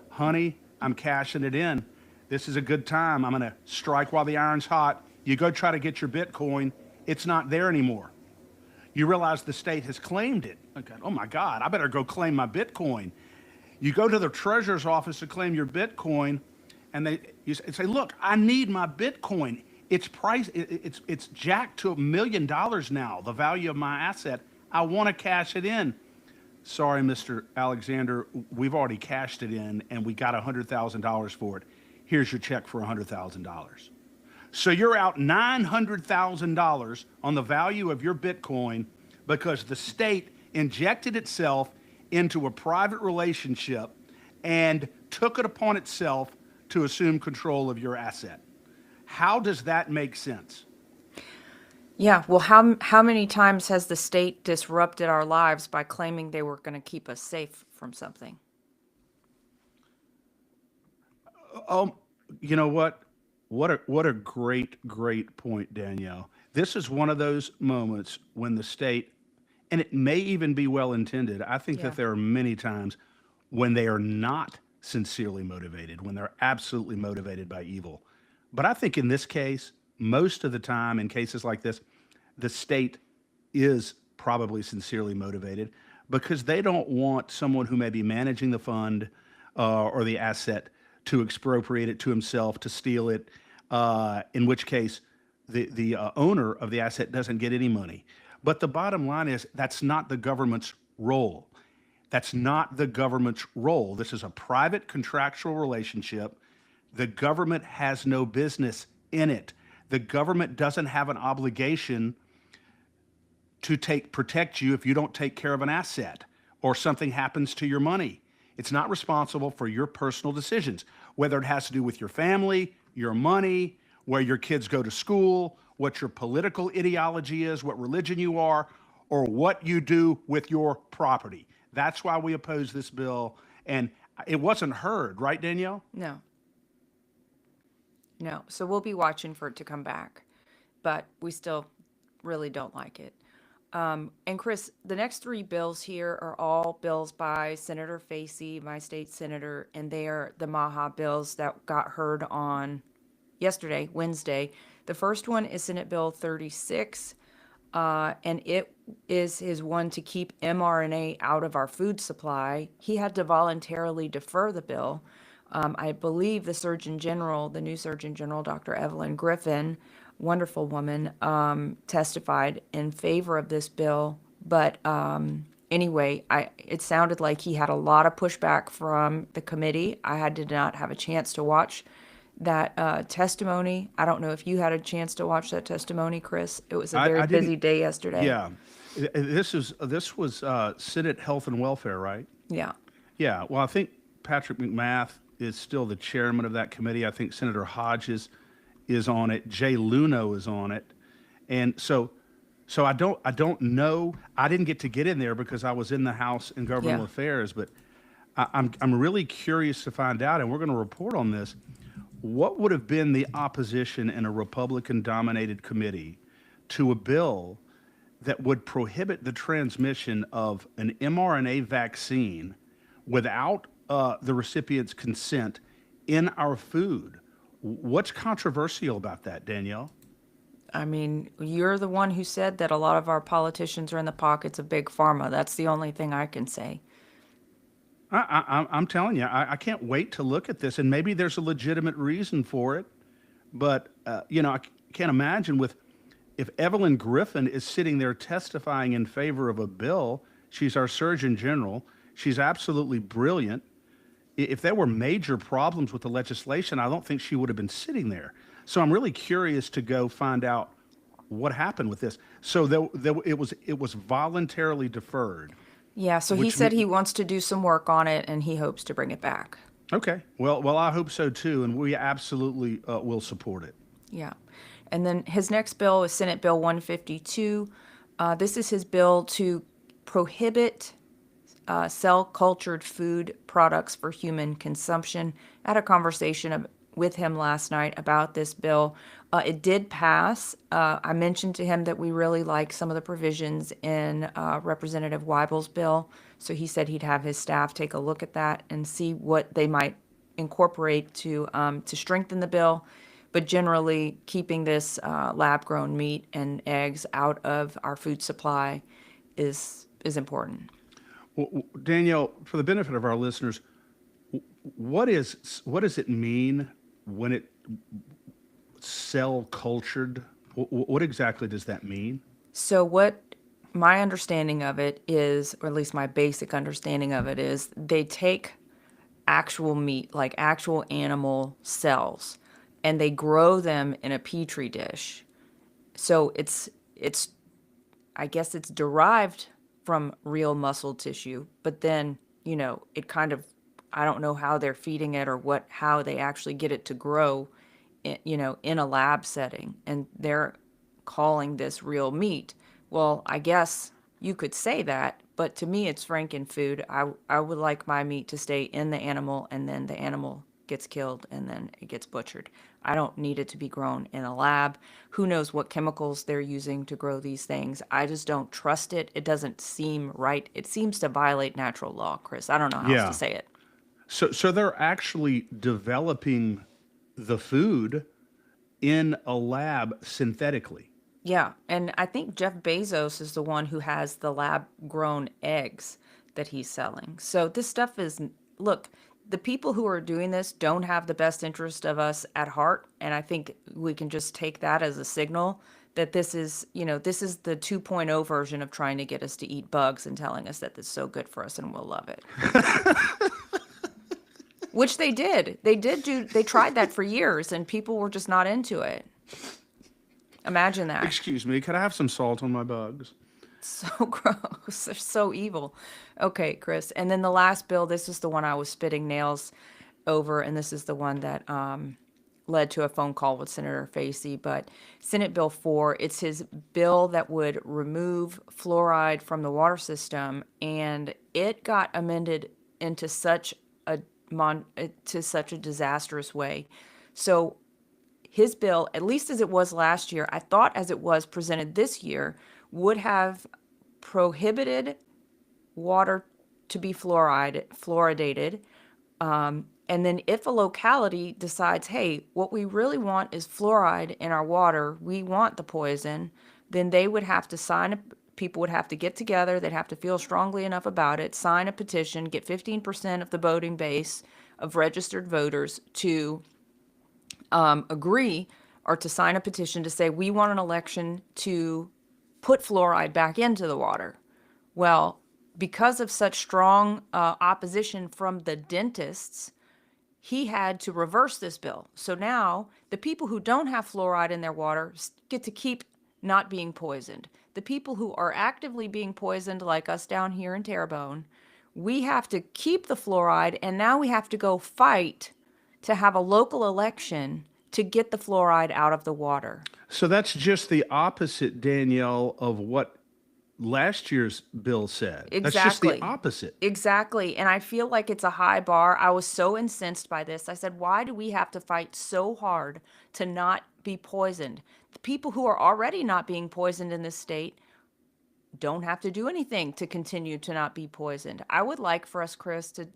honey, I'm cashing it in. This is a good time. I'm going to strike while the iron's hot. You go try to get your Bitcoin. It's not there anymore. You realize the state has claimed it. Okay. Oh my God, I better go claim my Bitcoin. You go to the treasurer's office to claim your Bitcoin, and you say, look, I need my Bitcoin. It's jacked to $1 million now, the value of my asset. I want to cash it in. Sorry, Mr. Alexander, we've already cashed it in, and we got $100,000 for it. Here's your check for $100,000. So you're out $900,000 on the value of your Bitcoin because the state injected itself into a private relationship and took it upon itself to assume control of your asset. How does that make sense? Yeah, well, how many times has the state disrupted our lives by claiming they were going to keep us safe from something? Oh, you know what? What a great point, Danielle. This is one of those moments when the state, and it may even be well intended. I think Yeah. that there are many times when they are not sincerely motivated, when they're absolutely motivated by evil. But I think in this case, most of the time in cases like this, the state is probably sincerely motivated because they don't want someone who may be managing the fund or the asset to expropriate it to himself, to steal it, in which case the owner of the asset doesn't get any money. But the bottom line is that's not the government's role. That's not the government's role. This is a private contractual relationship. The government has no business in it. The government doesn't have an obligation to protect you if you don't take care of an asset or something happens to your money. It's not responsible for your personal decisions, whether it has to do with your family, your money, where your kids go to school, what your political ideology is, what religion you are, or what you do with your property. That's why we oppose this bill. And it wasn't heard, right, Danielle? No, no. So we'll be watching for it to come back, but we still really don't like it. And Chris, the next 3 bills here are all bills by Senator Facey, my state senator, and they are the Maha bills that got heard on yesterday, Wednesday. The first one is Senate Bill 36, and it is his one to keep mRNA out of our food supply. He had to voluntarily defer the bill. I believe the Surgeon General, the new Surgeon General, Dr. Evelyn Griffin, wonderful woman, testified in favor of this bill. But anyway, it sounded like he had a lot of pushback from the committee. Did not have a chance to watch that testimony. I don't know if you had a chance to watch that testimony, Chris. It was a I very didn't. busy day yesterday. Yeah, this was Senate Health and Welfare, right? Yeah. Yeah. Well, I think Patrick McMath is still the chairman of that committee. I think Senator Hodges is on it. Jay Luno is on it, and so I don't know. I didn't get in there because I was in the House and Governmental Yeah. Affairs, but I'm really curious to find out, and we're going to report on this. What would have been the opposition in a Republican-dominated committee to a bill that would prohibit the transmission of an mRNA vaccine without the recipient's consent in our food? What's controversial about that, Danielle? I mean, you're the one who said that a lot of our politicians are in the pockets of big pharma. That's the only thing I can say. I'm telling you, I can't wait to look at this, and maybe there's a legitimate reason for it. But can't imagine with if Evelyn Griffin is sitting there testifying in favor of a bill. She's our Surgeon General. She's absolutely brilliant. If there were major problems with the legislation, I don't think she would have been sitting there. So I'm really curious to go find out what happened with this. So it was voluntarily deferred, Yeah, so he which said me, he wants to do some work on it and he hopes to bring it back. okay. Well, I hope so too, and we absolutely will support it. Yeah. And then his next bill is Senate Bill 152. This is his bill to prohibit cell cultured food products for human consumption. I had a conversation with him last night about this bill. It did pass. I mentioned to him that we really like some of the provisions in Representative Weibel's bill. So he said he'd have his staff take a look at that and see what they might incorporate to strengthen the bill. But generally, keeping this lab-grown meat and eggs out of our food supply is important. Well, Danielle, for the benefit of our listeners, what does it mean when it cell cultured? What exactly does that mean? So what my understanding of it is, or at least my basic understanding of it is, they take actual meat, like actual animal cells, and they grow them in a petri dish. So it's I guess it's derived from real muscle tissue, but then, it kind of, I don't know how they're feeding it or how they actually get it to grow, in a lab setting, and they're calling this real meat. Well, I guess you could say that, but to me, it's Frankenfood. I would like my meat to stay in the animal, and then the animal gets killed, and then it gets butchered. I don't need it to be grown in a lab. Who knows what chemicals they're using to grow these things? I just don't trust it. It doesn't seem right. It seems to violate natural law, Chris. I don't know how else to Yeah. say it. So they're actually developing the food in a lab synthetically. Yeah, and I think Jeff Bezos is the one who has the lab-grown eggs that he's selling. So this stuff is, look, the people who are doing this don't have the best interest of us at heart, and I think we can just take that as a signal that this is the 2.0 version of trying to get us to eat bugs and telling us that it's so good for us and we'll love it. Which they did. They tried that for years and people were just not into it. Imagine that. Excuse me, could I have some salt on my bugs? So gross. They're so evil. Okay, Chris. And then the last bill, this is the one I was spitting nails over, and this is the one that led to a phone call with Senator Facey. But Senate Bill 4, it's his bill that would remove fluoride from the water system, and it got amended into such a disastrous way. So his bill, at least as it was last year, I thought as it was presented this year, would have prohibited water to be fluoridated. And then if a locality decides, hey, what we really want is fluoride in our water, we want the poison, then they would have to people would have to get together, they'd have to feel strongly enough about it, sign a petition, get 15% of the voting base of registered voters to agree or to sign a petition to say we want an election to put fluoride back into the water. Well, because of such strong opposition from the dentists, he had to reverse this bill. So now the people who don't have fluoride in their water get to keep not being poisoned. The people who are actively being poisoned, like us down here in Terrebonne, we have to keep the fluoride, and now we have to go fight to have a local election to get the fluoride out of the water. So that's just the opposite, Danielle, of what last year's bill said. That's just the Exactly. opposite. Exactly. And I feel like it's a high bar. I was so incensed by this. I said, why do we have to fight so hard to not be poisoned? The people who are already not being poisoned in this state don't have to do anything to continue to not be poisoned. I would like for us, Chris, to,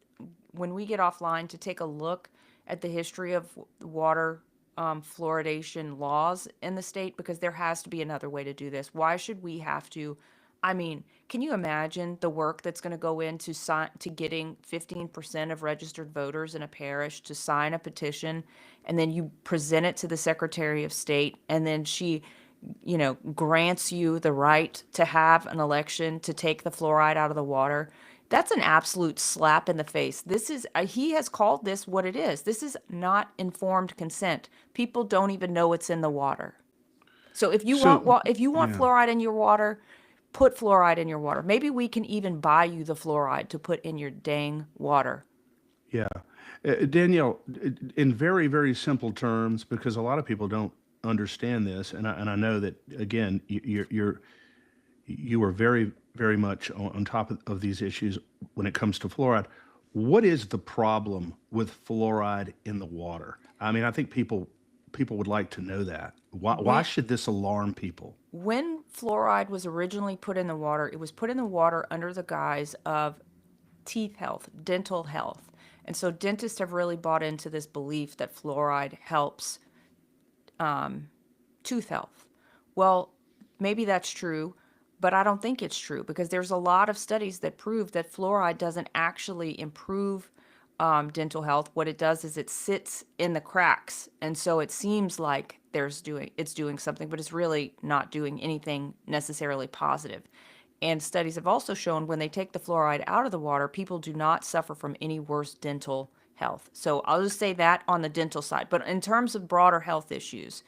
when we get offline, to take a look at the history of water fluoridation laws in the state, because there has to be another way to do this. Why should we have to? I mean, can you imagine the work that's going to go into to getting 15% of registered voters in a parish to sign a petition, and then you present it to the Secretary of State, and then she, grants you the right to have an election to take the fluoride out of the water? That's an absolute slap in the face. This is, he has called this what it is. This is not informed consent. People don't even know it's in the water. So So, if you want yeah, fluoride in your water, put fluoride in your water. Maybe we can even buy you the fluoride to put in your dang water. yeah. Danielle, in very, very simple terms, because a lot of people don't understand this, and I know that again, you are very, very much on top of these issues when it comes to fluoride. What is the problem with fluoride in the water? I mean, I think people would like to know that. Why When should this alarm people? when fluoride was originally put in the water, it was put in the water under the guise of teeth health, dental health. And so dentists have really bought into this belief that fluoride helps tooth health. Well, maybe that's true, but I don't think it's true, because there's a lot of studies that prove that fluoride doesn't actually improve dental health. What it does is it sits in the cracks, and so it seems like it's doing something, but it's really not doing anything necessarily positive. And studies have also shown when they take the fluoride out of the water, people do not suffer from any worse dental health. So I'll just say that on the dental side. But in terms of broader health issues,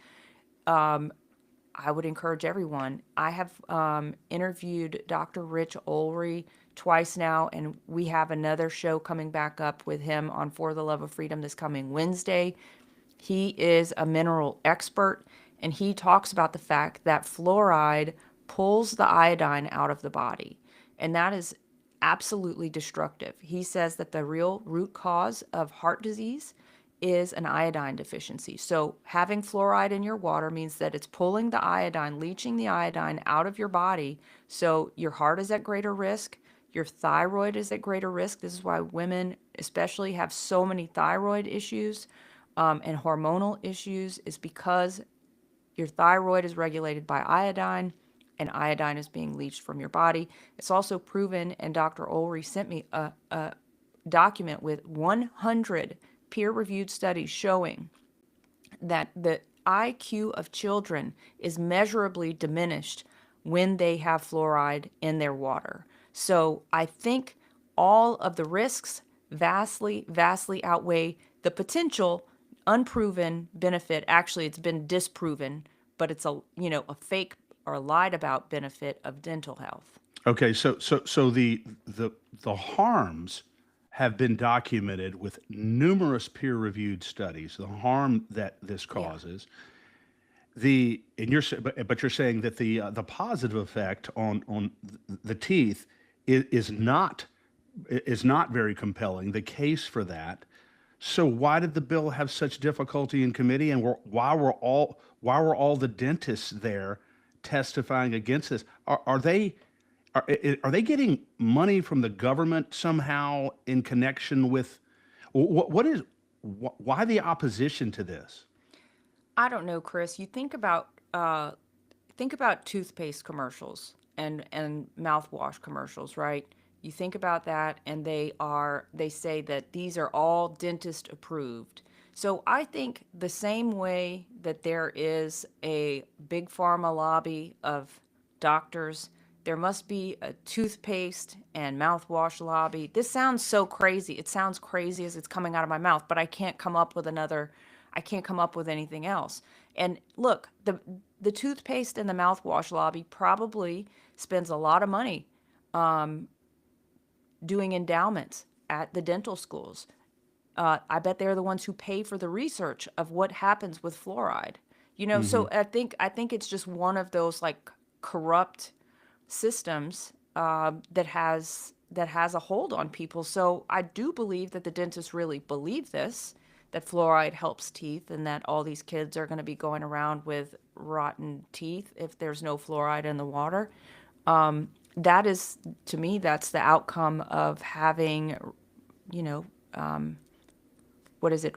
I would encourage everyone. I have interviewed Dr. Rich Olry twice now, and we have another show coming back up with him on For the Love of Freedom this coming Wednesday. He is a mineral expert, and he talks about the fact that fluoride pulls the iodine out of the body, and that is absolutely destructive. He says that the real root cause of heart disease is an iodine deficiency. So having fluoride in your water means that it's pulling the iodine, leaching the iodine out of your body. So your heart is at greater risk. Your thyroid is at greater risk. This is why women especially have so many thyroid issues and hormonal issues, is because your thyroid is regulated by iodine, and iodine is being leached from your body. It's also proven, and Dr. Olry sent me a document with 100 peer-reviewed studies showing that the IQ of children is measurably diminished when they have fluoride in their water. So I think all of the risks vastly, vastly outweigh the potential unproven benefit. Actually, it's been disproven, but it's a fake or lied about benefit of dental health. Okay, so the harms have been documented with numerous peer-reviewed studies. The harm that this Yeah. causes, the and you're but you're saying that the positive effect on the teeth is not very compelling. The case for that. So why did the bill have such difficulty in committee, and why were all the dentists there testifying against this? Are they getting money from the government somehow in connection with what is why the opposition to this? I don't know, Chris. You think about toothpaste commercials and mouthwash commercials, right? You think about that, and they say that these are all dentist approved. So I think the same way that there is a big pharma lobby of doctors There must be a toothpaste and mouthwash lobby. This sounds so crazy. It sounds crazy as it's coming out of my mouth, but I can't come up with another, I can't come up with anything else. And look, the toothpaste and the mouthwash lobby probably spends a lot of money doing endowments at the dental schools. I bet they're the ones who pay for the research of what happens with fluoride. Hmm. So I think it's just one of those like corrupt systems that has a hold on people. So I do believe that the dentists really believe this, that fluoride helps teeth, and that all these kids are going to be going around with rotten teeth if there's no fluoride in the water. That is, to me, that's the outcome of having, you know, what is it?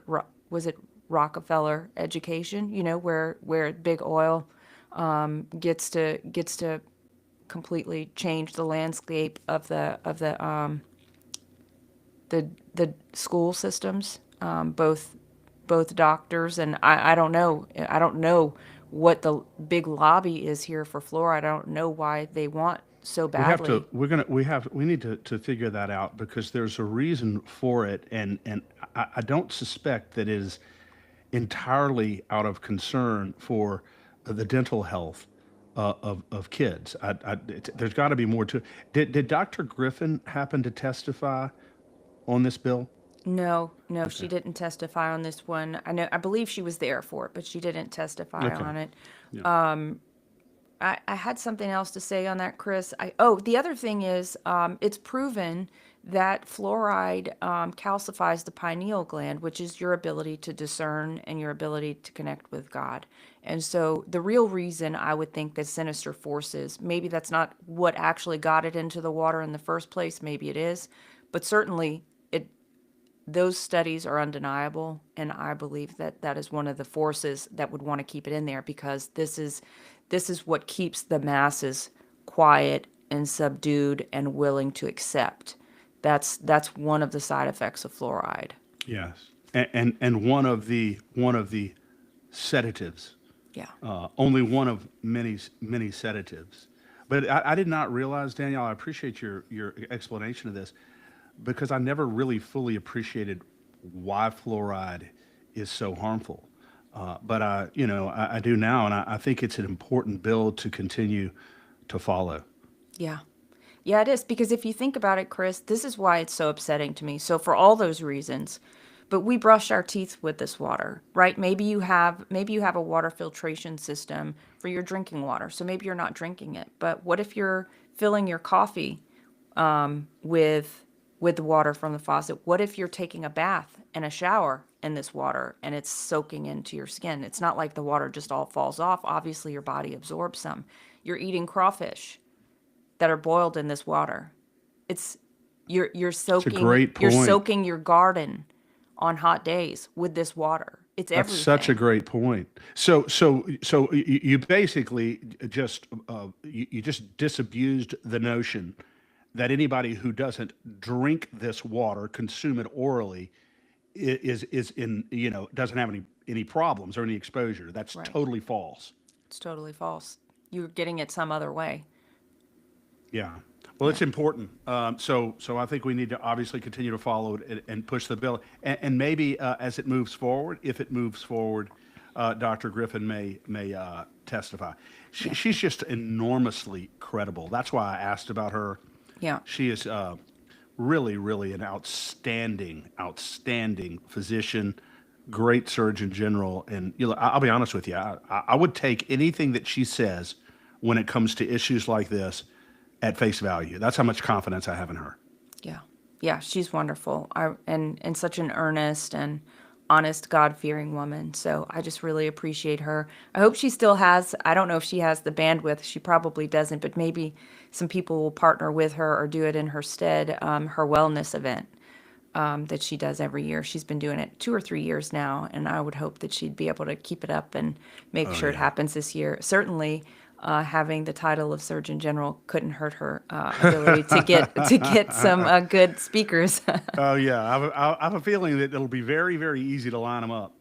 Was it Rockefeller education? Where big oil gets to completely change the landscape of the school systems, both doctors, and I don't know what the big lobby is here for fluoride. I don't know why they want so We have to. badly. We need to figure that out because there's a reason for it, and I don't suspect that it is entirely out of concern for the dental health of kids. There's got to be more to it. Did Dr. Griffin happen to testify on this bill? No, no, she Okay. didn't testify on this one. I believe she was there for it, but she didn't testify Okay. on it. Yeah. I had something else to say on that, Chris. The other thing is, it's proven that fluoride calcifies the pineal gland, which is your ability to discern and your ability to connect with God. And so, the real reason I would think that sinister forces, maybe that's not what actually got it into the water in the first place, maybe it is, but certainly those studies are undeniable, and I believe that that is one of the forces that would want to keep it in there, because this is what keeps the masses quiet and subdued and willing to accept. That's one of the side effects of fluoride. Yes. And one of the sedatives, Yeah. only one of many sedatives. But I did not realize, Danielle. I appreciate your explanation of this because I never really fully appreciated why fluoride is so harmful. But I do now, and I think it's an important bill to continue to follow. Yeah. Yeah, it is. Because if you think about it, Chris, this is why it's so upsetting to me. So, for all those reasons, but we brush our teeth with this water, right? Maybe you have a water filtration system for your drinking water. So maybe you're not drinking it. But what if you're filling your coffee with the water from the faucet? What if you're taking a bath and a shower in this water and it's soaking into your skin? It's not like the water just all falls off. Obviously, your body absorbs some. You're eating crawfish that are boiled in this water. It's you're It's a soaking great you're point. soaking your garden on hot days with this water. It's That's such a everything. great point. So you basically just you just disabused the notion that anybody who doesn't drink this water, consume it orally, is in doesn't have any problems or any exposure. That's Right. totally false. It's totally false. You're getting it some other way. Yeah. Well, Yeah. it's important. So I think we need to obviously continue to follow it and push the bill, and maybe as it moves forward, if it moves forward, Dr. Griffin may testify. Yeah. She's just enormously credible. That's why I asked about her. Yeah. She is really an outstanding physician, great surgeon general, and I'll be honest with you, I would take anything that she says when it comes to issues like this at face value. That's how much confidence I have in her. Yeah. Yeah, she's wonderful. And such an earnest and honest, God-fearing woman. So I just really appreciate her. I hope she still has, I don't know if she has the bandwidth. She probably doesn't, but maybe some people will partner with her or do it in her stead, her wellness event that she does every year. She's been doing it 2 or 3 years now, and I would hope that she'd be able to keep it up and make Oh sure it yeah. happens this year. Certainly, having the title of Surgeon General couldn't hurt her ability to get some good speakers. Oh yeah. I have a feeling that it'll be very easy to line them up.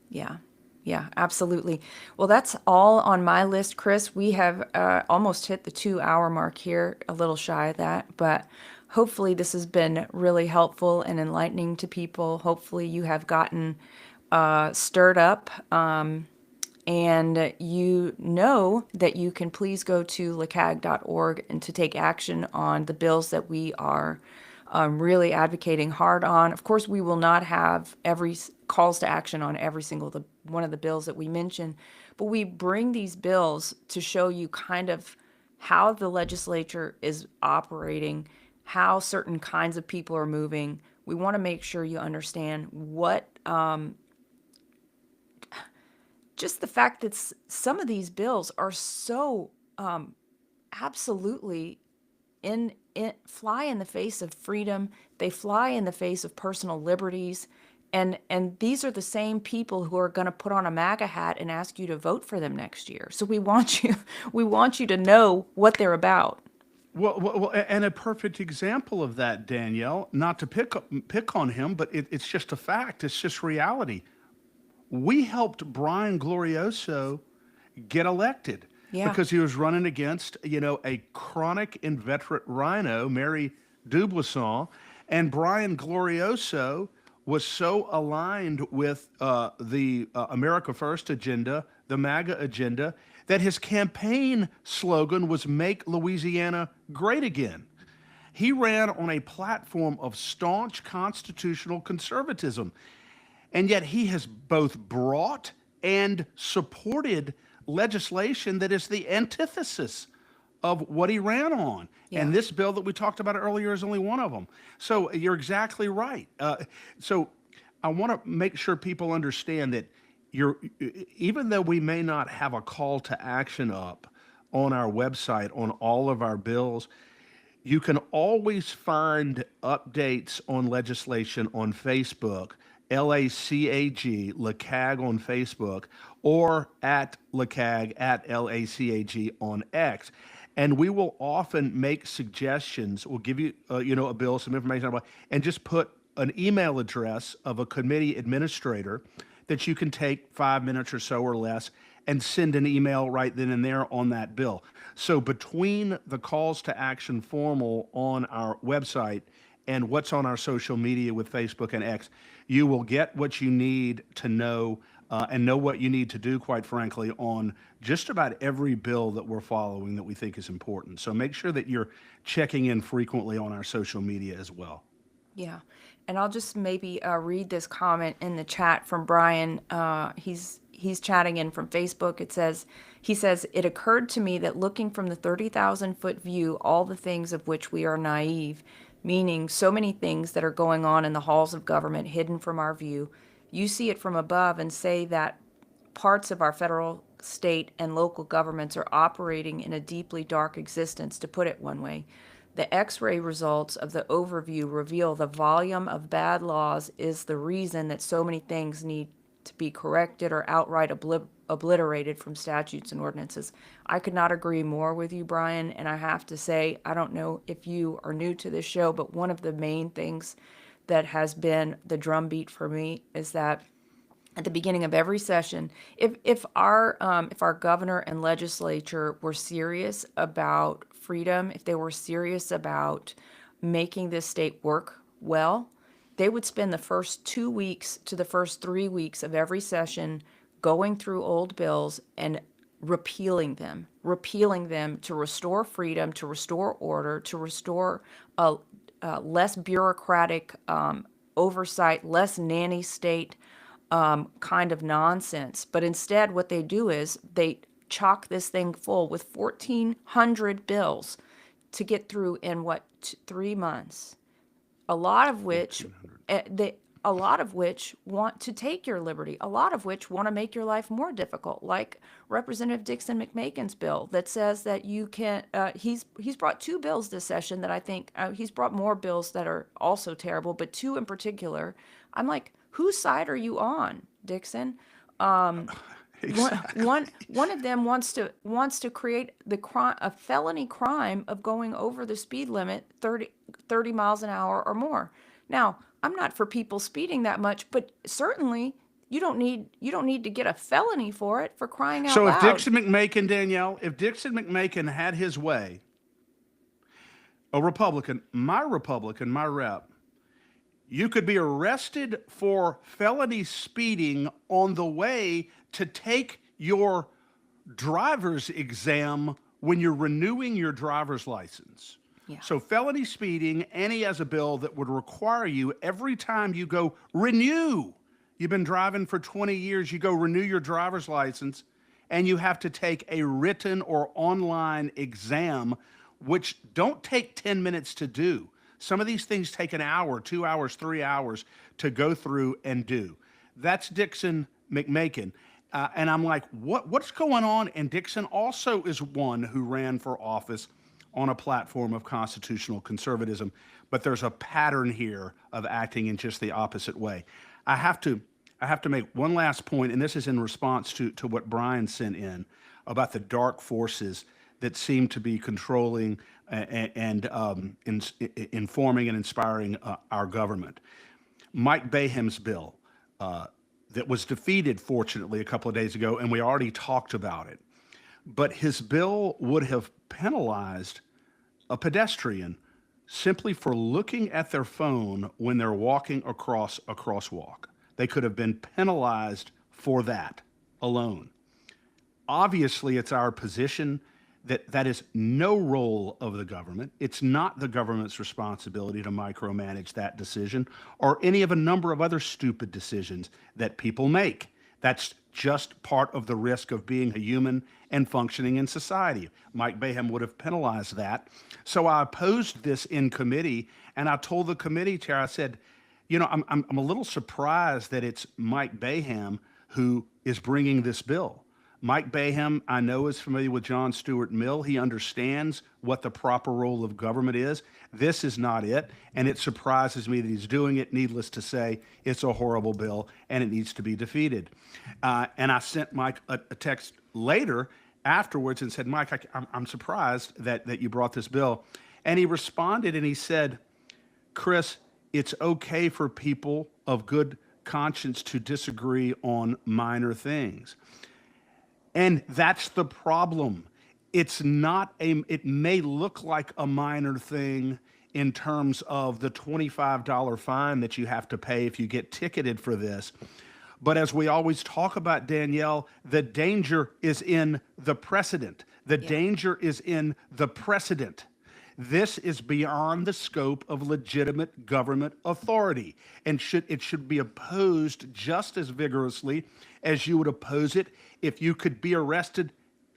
Yeah. Yeah, absolutely. Well, that's all on my list, Chris. We have almost hit the 2 hour mark here, a little shy of that, but hopefully this has been really helpful and enlightening to people. Hopefully you have gotten stirred up, and you know that you can please go to lacag.org and to take action on the bills that we are really advocating hard on. Of course, we will not have calls to action on every single one of the bills that we mention, but we bring these bills to show you kind of how the legislature is operating, how certain kinds of people are moving. We want to make sure you understand what just the fact that some of these bills are so absolutely fly in the face of freedom. They fly in the face of personal liberties. And these are the same people who are going to put on a MAGA hat and ask you to vote for them next year. So we want you to know what they're about. And a perfect example of that, Danielle, not to pick on him, but it's just a fact. It's just reality. We helped Brian Glorioso get elected Yeah. because he was running against, a chronic inveterate rhino, Mary Dubuisson, and Brian Glorioso was so aligned with the America First agenda, the MAGA agenda, that his campaign slogan was "Make Louisiana Great Again." He ran on a platform of staunch constitutional conservatism. And yet he has both brought and supported legislation that is the antithesis of what he ran on. Yeah. And this bill that we talked about earlier is only one of them. So you're exactly right. So I want to make sure people understand that even though we may not have a call to action up on our website on all of our bills, you can always find updates on legislation on Facebook, LACAG, LACAG on Facebook, or at LACAG, at LACAG on X. And we will often make suggestions. We'll give you, a bill, some information about, and just put an email address of a committee administrator that you can take 5 minutes or so or less and send an email right then and there on that bill. So between the calls to action formal on our website and what's on our social media with Facebook and X, you will get what you need to know and know what you need to do, quite frankly, on just about every bill that we're following that we think is important. So make sure that you're checking in frequently on our social media as well. Yeah. And I'll just maybe read this comment in the chat from Brian. He's chatting in from Facebook. He says, it occurred to me that looking from the 30,000-foot view, all the things of which we are naive, meaning so many things that are going on in the halls of government hidden from our view, you see it from above and say that parts of our federal, state, and local governments are operating in a deeply dark existence, to put it one way. The X-ray results of the overview reveal the volume of bad laws is the reason that so many things need to be corrected or outright obliterated from statutes and ordinances. I could not agree more with you, Brian, and I have to say, I don't know if you are new to this show, but one of the main things that has been the drumbeat for me is that at the beginning of every session, if our governor and legislature were serious about freedom, if they were serious about making this state work well, they would spend the first 2 weeks to the first 3 weeks of every session going through old bills and repealing them to restore freedom, to restore order, to restore a less bureaucratic oversight, less nanny state kind of nonsense. But instead, what they do is they chock this thing full with 1,400 bills to get through in 3 months. A lot of which 1,400. a lot of which want to take your liberty, a lot of which want to make your life more difficult, like Representative Dixon McMakin's bill that says that you can. He's brought two bills this session that I think he's brought more bills that are also terrible, but two in particular. I'm like, whose side are you on, Dixon? Exactly. One of them wants to create a felony crime of going over the speed limit 30 miles an hour or more. Now, I'm not for people speeding that much, but certainly you don't need to get a felony for it, for crying out So if loud. Dixon McMakin, Danielle, if Dixon McMakin had his way, a Republican, my rep, you could be arrested for felony speeding on the way to take your driver's exam when you're renewing your driver's license. Yeah. So, felony speeding, and he has a bill that would require you every time you go renew. You've been driving for 20 years, you go renew your driver's license, and you have to take a written or online exam, which don't take 10 minutes to do. Some of these things take an hour, 2 hours, 3 hours to go through and do. That's Dixon McMakin. And I'm like, what's going on? And Dixon also is one who ran for office on a platform of constitutional conservatism. But there's a pattern here of acting in just the opposite way. I have to make one last point, and this is in response to what Brian sent in about the dark forces that seem to be controlling and informing and inspiring our government. Mike Baham's bill that was defeated, fortunately, a couple of days ago, and we already talked about it. But his bill would have penalized a pedestrian simply for looking at their phone when they're walking across a crosswalk. They could have been penalized for that alone. Obviously, it's our position that that is no role of the government. It's not the government's responsibility to micromanage that decision or any of a number of other stupid decisions that people make. That's just part of the risk of being a human and functioning in society. Mike Baham would have penalized that. So I opposed this in committee, and I told the committee chair, I said, I'm a little surprised that it's Mike Baham who is bringing this bill. Mike Baham, I know, is familiar with John Stuart Mill. He understands what the proper role of government is. This is not it, and it surprises me that he's doing it. Needless to say, it's a horrible bill, and it needs to be defeated. And I sent Mike a text later afterwards and said, Mike, I'm surprised that you brought this bill. And he responded and he said, Chris, it's okay for people of good conscience to disagree on minor things. And that's the problem. It may look like a minor thing in terms of the $25 fine that you have to pay if you get ticketed for this. But as we always talk about, Danielle, the danger is in the precedent. The danger is in the precedent. This is beyond the scope of legitimate government authority, and it should be opposed just as vigorously as you would oppose it if you could be arrested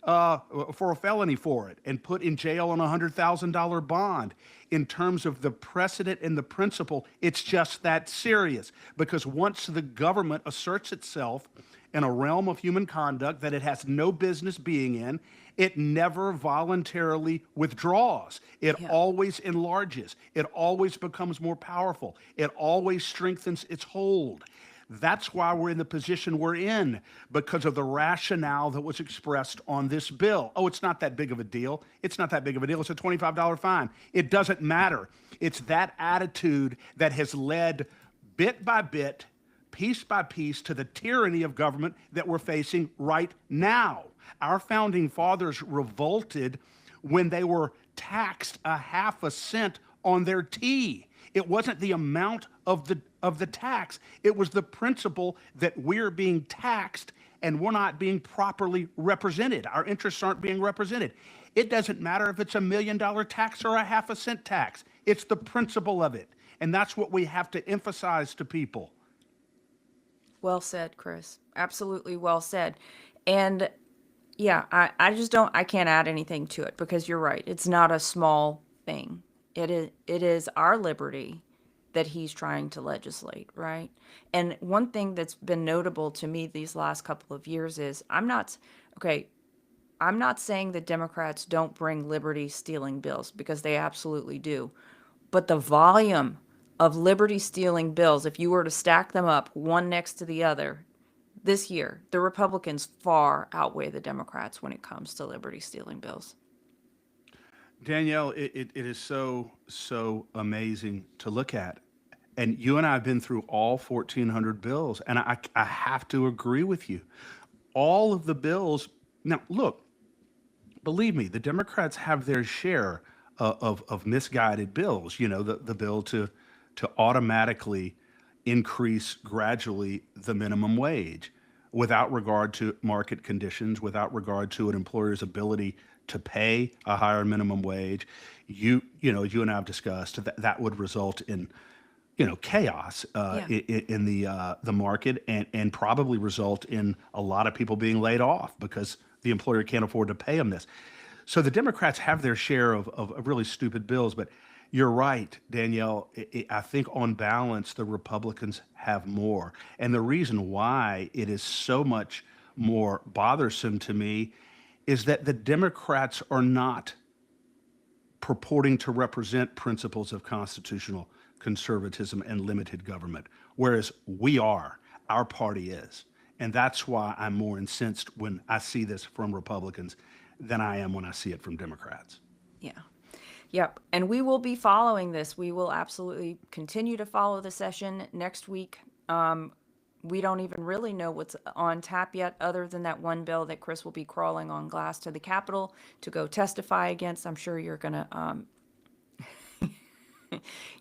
for a felony for it and put in jail on a $100,000 bond. In terms of the precedent and the principle, it's just that serious, because once the government asserts itself in a realm of human conduct that it has no business being in, it never voluntarily withdraws. It always enlarges. It always becomes more powerful. It always strengthens its hold. That's why we're in the position we're in, because of the rationale that was expressed on this bill. Oh, it's not that big of a deal. It's not that big of a deal. It's a $25 fine. It doesn't matter. It's that attitude that has led bit by bit, piece by piece, to the tyranny of government that we're facing right now. Our founding fathers revolted when they were taxed a half a cent on their tea. It wasn't the amount of the tax. It was the principle that we're being taxed and we're not being properly represented. Our interests aren't being represented. It doesn't matter if it's $1 million tax or a half a cent tax. It's the principle of it. And that's what we have to emphasize to people. Well said, Chris. Absolutely well said. And yeah, I can't add anything to it, because you're right. It's not a small thing. It is our liberty that he's trying to legislate, right? And one thing that's been notable to me these last couple of years is I'm not saying that Democrats don't bring liberty stealing bills, because they absolutely do. But the volume of liberty stealing bills, if you were to stack them up one next to the other, this year, the Republicans far outweigh the Democrats when it comes to liberty stealing bills. Danielle, it is so amazing to look at. And you and I have been through all 1,400 bills, and I have to agree with you. All of the bills. Now, look, believe me, the Democrats have their share of misguided bills. You know, the bill to automatically increase gradually the minimum wage without regard to market conditions, without regard to an employer's ability to pay a higher minimum wage. You and I have discussed that that would result in chaos Yeah. in the market, and probably result in a lot of people being laid off because the employer can't afford to pay them this. So the Democrats have their share of really stupid bills, but you're right, Danielle. I think on balance, the Republicans have more. And the reason why it is so much more bothersome to me is that the Democrats are not purporting to represent principles of constitutional conservatism and limited government, whereas we are, our party is. And that's why I'm more incensed when I see this from Republicans than I am when I see it from Democrats. Yeah. Yep. And we will be following this. We will absolutely continue to follow the session next week. We don't even really know what's on tap yet, other than that one bill that Chris will be crawling on glass to the Capitol to go testify against. I'm sure you're gonna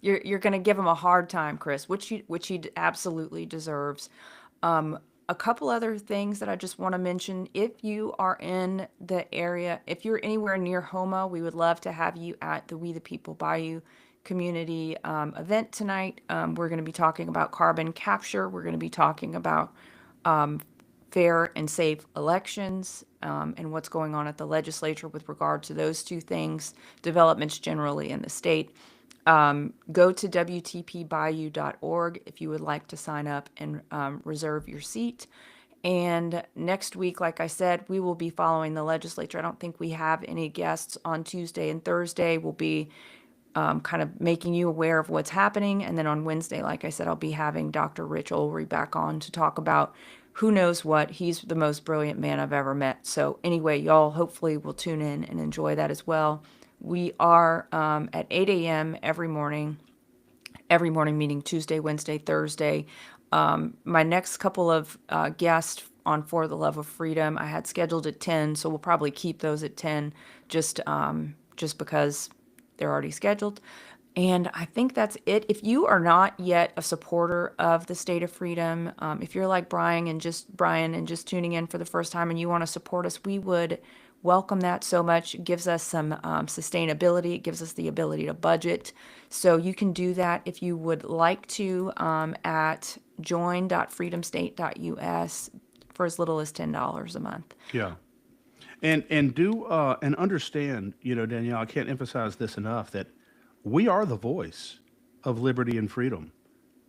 you're gonna give him a hard time, Chris, which he absolutely deserves. A couple other things that I just want to mention. If you are in the area, if you're anywhere near Homa, we would love to have you at the We the People Bayou community event tonight. We're going to be talking about carbon capture. We're going to be talking about fair and safe elections, and what's going on at the legislature with regard to those two things, developments generally in the state. Go to WTPBayou.org if you would like to sign up and reserve your seat. And next week, like I said, we will be following the legislature. I don't think we have any guests on Tuesday and Thursday. We'll be kind of making you aware of what's happening. And then on Wednesday, like I said, I'll be having Dr. Rich Ulrey back on to talk about who knows what. He's the most brilliant man I've ever met. So anyway, y'all hopefully will tune in and enjoy that as well. We are at 8 a.m. every morning meeting Tuesday, Wednesday, Thursday. My next couple of guests on For the Love of Freedom, I had scheduled at 10, so we'll probably keep those at 10 just because they're already scheduled. And I think that's it. If you are not yet a supporter of the State of Freedom, if you're like Brian and just tuning in for the first time and you want to support us, we would welcome that so much. It gives us some sustainability. It gives us the ability to budget. So you can do that if you would like to at join.freedomstate.us for as little as $10 a month. Yeah. And understand, Danielle, I can't emphasize this enough, that we are the voice of liberty and freedom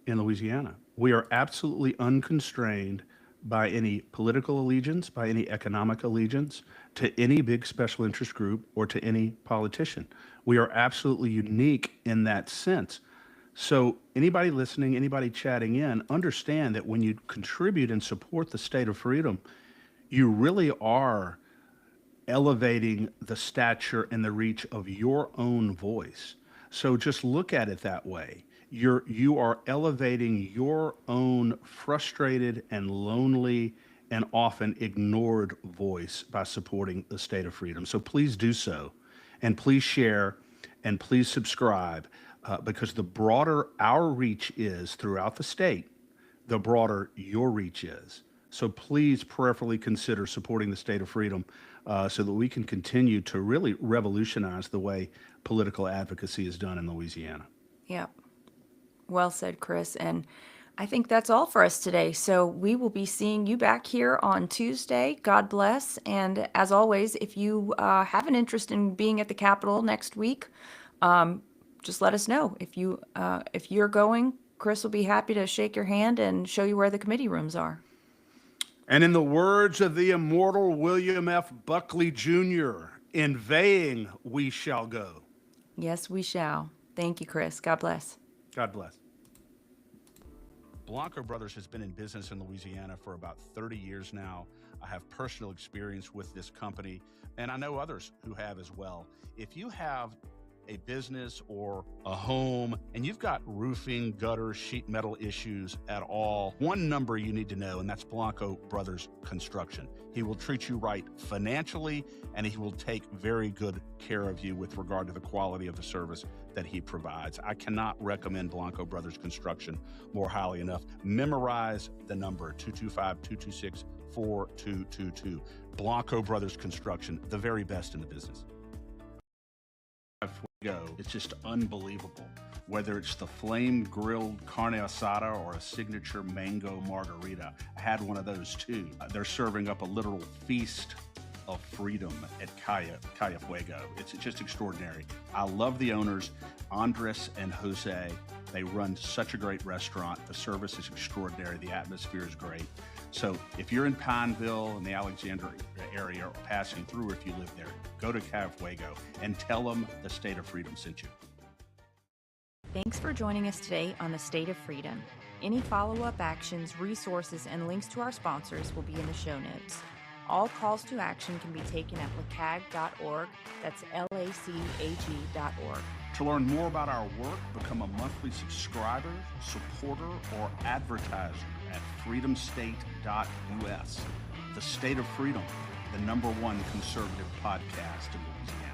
in Louisiana. We are absolutely unconstrained by any political allegiance, by any economic allegiance, to any big special interest group or to any politician. We are absolutely unique in that sense. So anybody listening, anybody chatting in, understand that when you contribute and support the State of Freedom, you really are elevating the stature and the reach of your own voice. So just look at it that way. You are elevating your own frustrated and lonely and often ignored voice by supporting the State of Freedom. So please do so, and please share, and please subscribe, because the broader our reach is throughout the state, the broader your reach is. So please prayerfully consider supporting the State of Freedom, so that we can continue to really revolutionize the way political advocacy is done in Louisiana. Yep. Well said, Chris. And I think that's all for us today. So we will be seeing you back here on Tuesday. God bless. And as always, if you have an interest in being at the Capitol next week, just let us know. If you're going, Chris will be happy to shake your hand and show you where the committee rooms are. And in the words of the immortal William F. Buckley Jr., inveighing we shall go. Yes, we shall. Thank you, Chris. God bless. God bless. Blanco Brothers has been in business in Louisiana for about 30 years now. I have personal experience with this company, and I know others who have as well. If you have a business or a home and you've got roofing, gutter, sheet metal issues at all, one number you need to know, and that's Blanco Brothers Construction. He will treat you right financially, and he will take very good care of you with regard to the quality of the service that he provides. I cannot recommend Blanco Brothers Construction more highly enough. Memorize the number 225-226-4222. Blanco Brothers Construction, the very best in the business. It's just unbelievable. Whether it's the flame-grilled carne asada or a signature mango margarita, I had one of those too. They're serving up a literal feast of freedom at Calle Fuego. It's just extraordinary. I love the owners, Andres and Jose. They run such a great restaurant. The service is extraordinary. The atmosphere is great. So if you're in Pineville in the Alexandria area or passing through, or if you live there, go to Calle Fuego and tell them the State of Freedom sent you. Thanks for joining us today on the State of Freedom. Any follow-up actions, resources, and links to our sponsors will be in the show notes. All calls to action can be taken at lacag.org. That's LACAG.org. To learn more about our work, become a monthly subscriber, supporter, or advertiser at freedomstate.us. The State of Freedom, the #1 conservative podcast in Louisiana.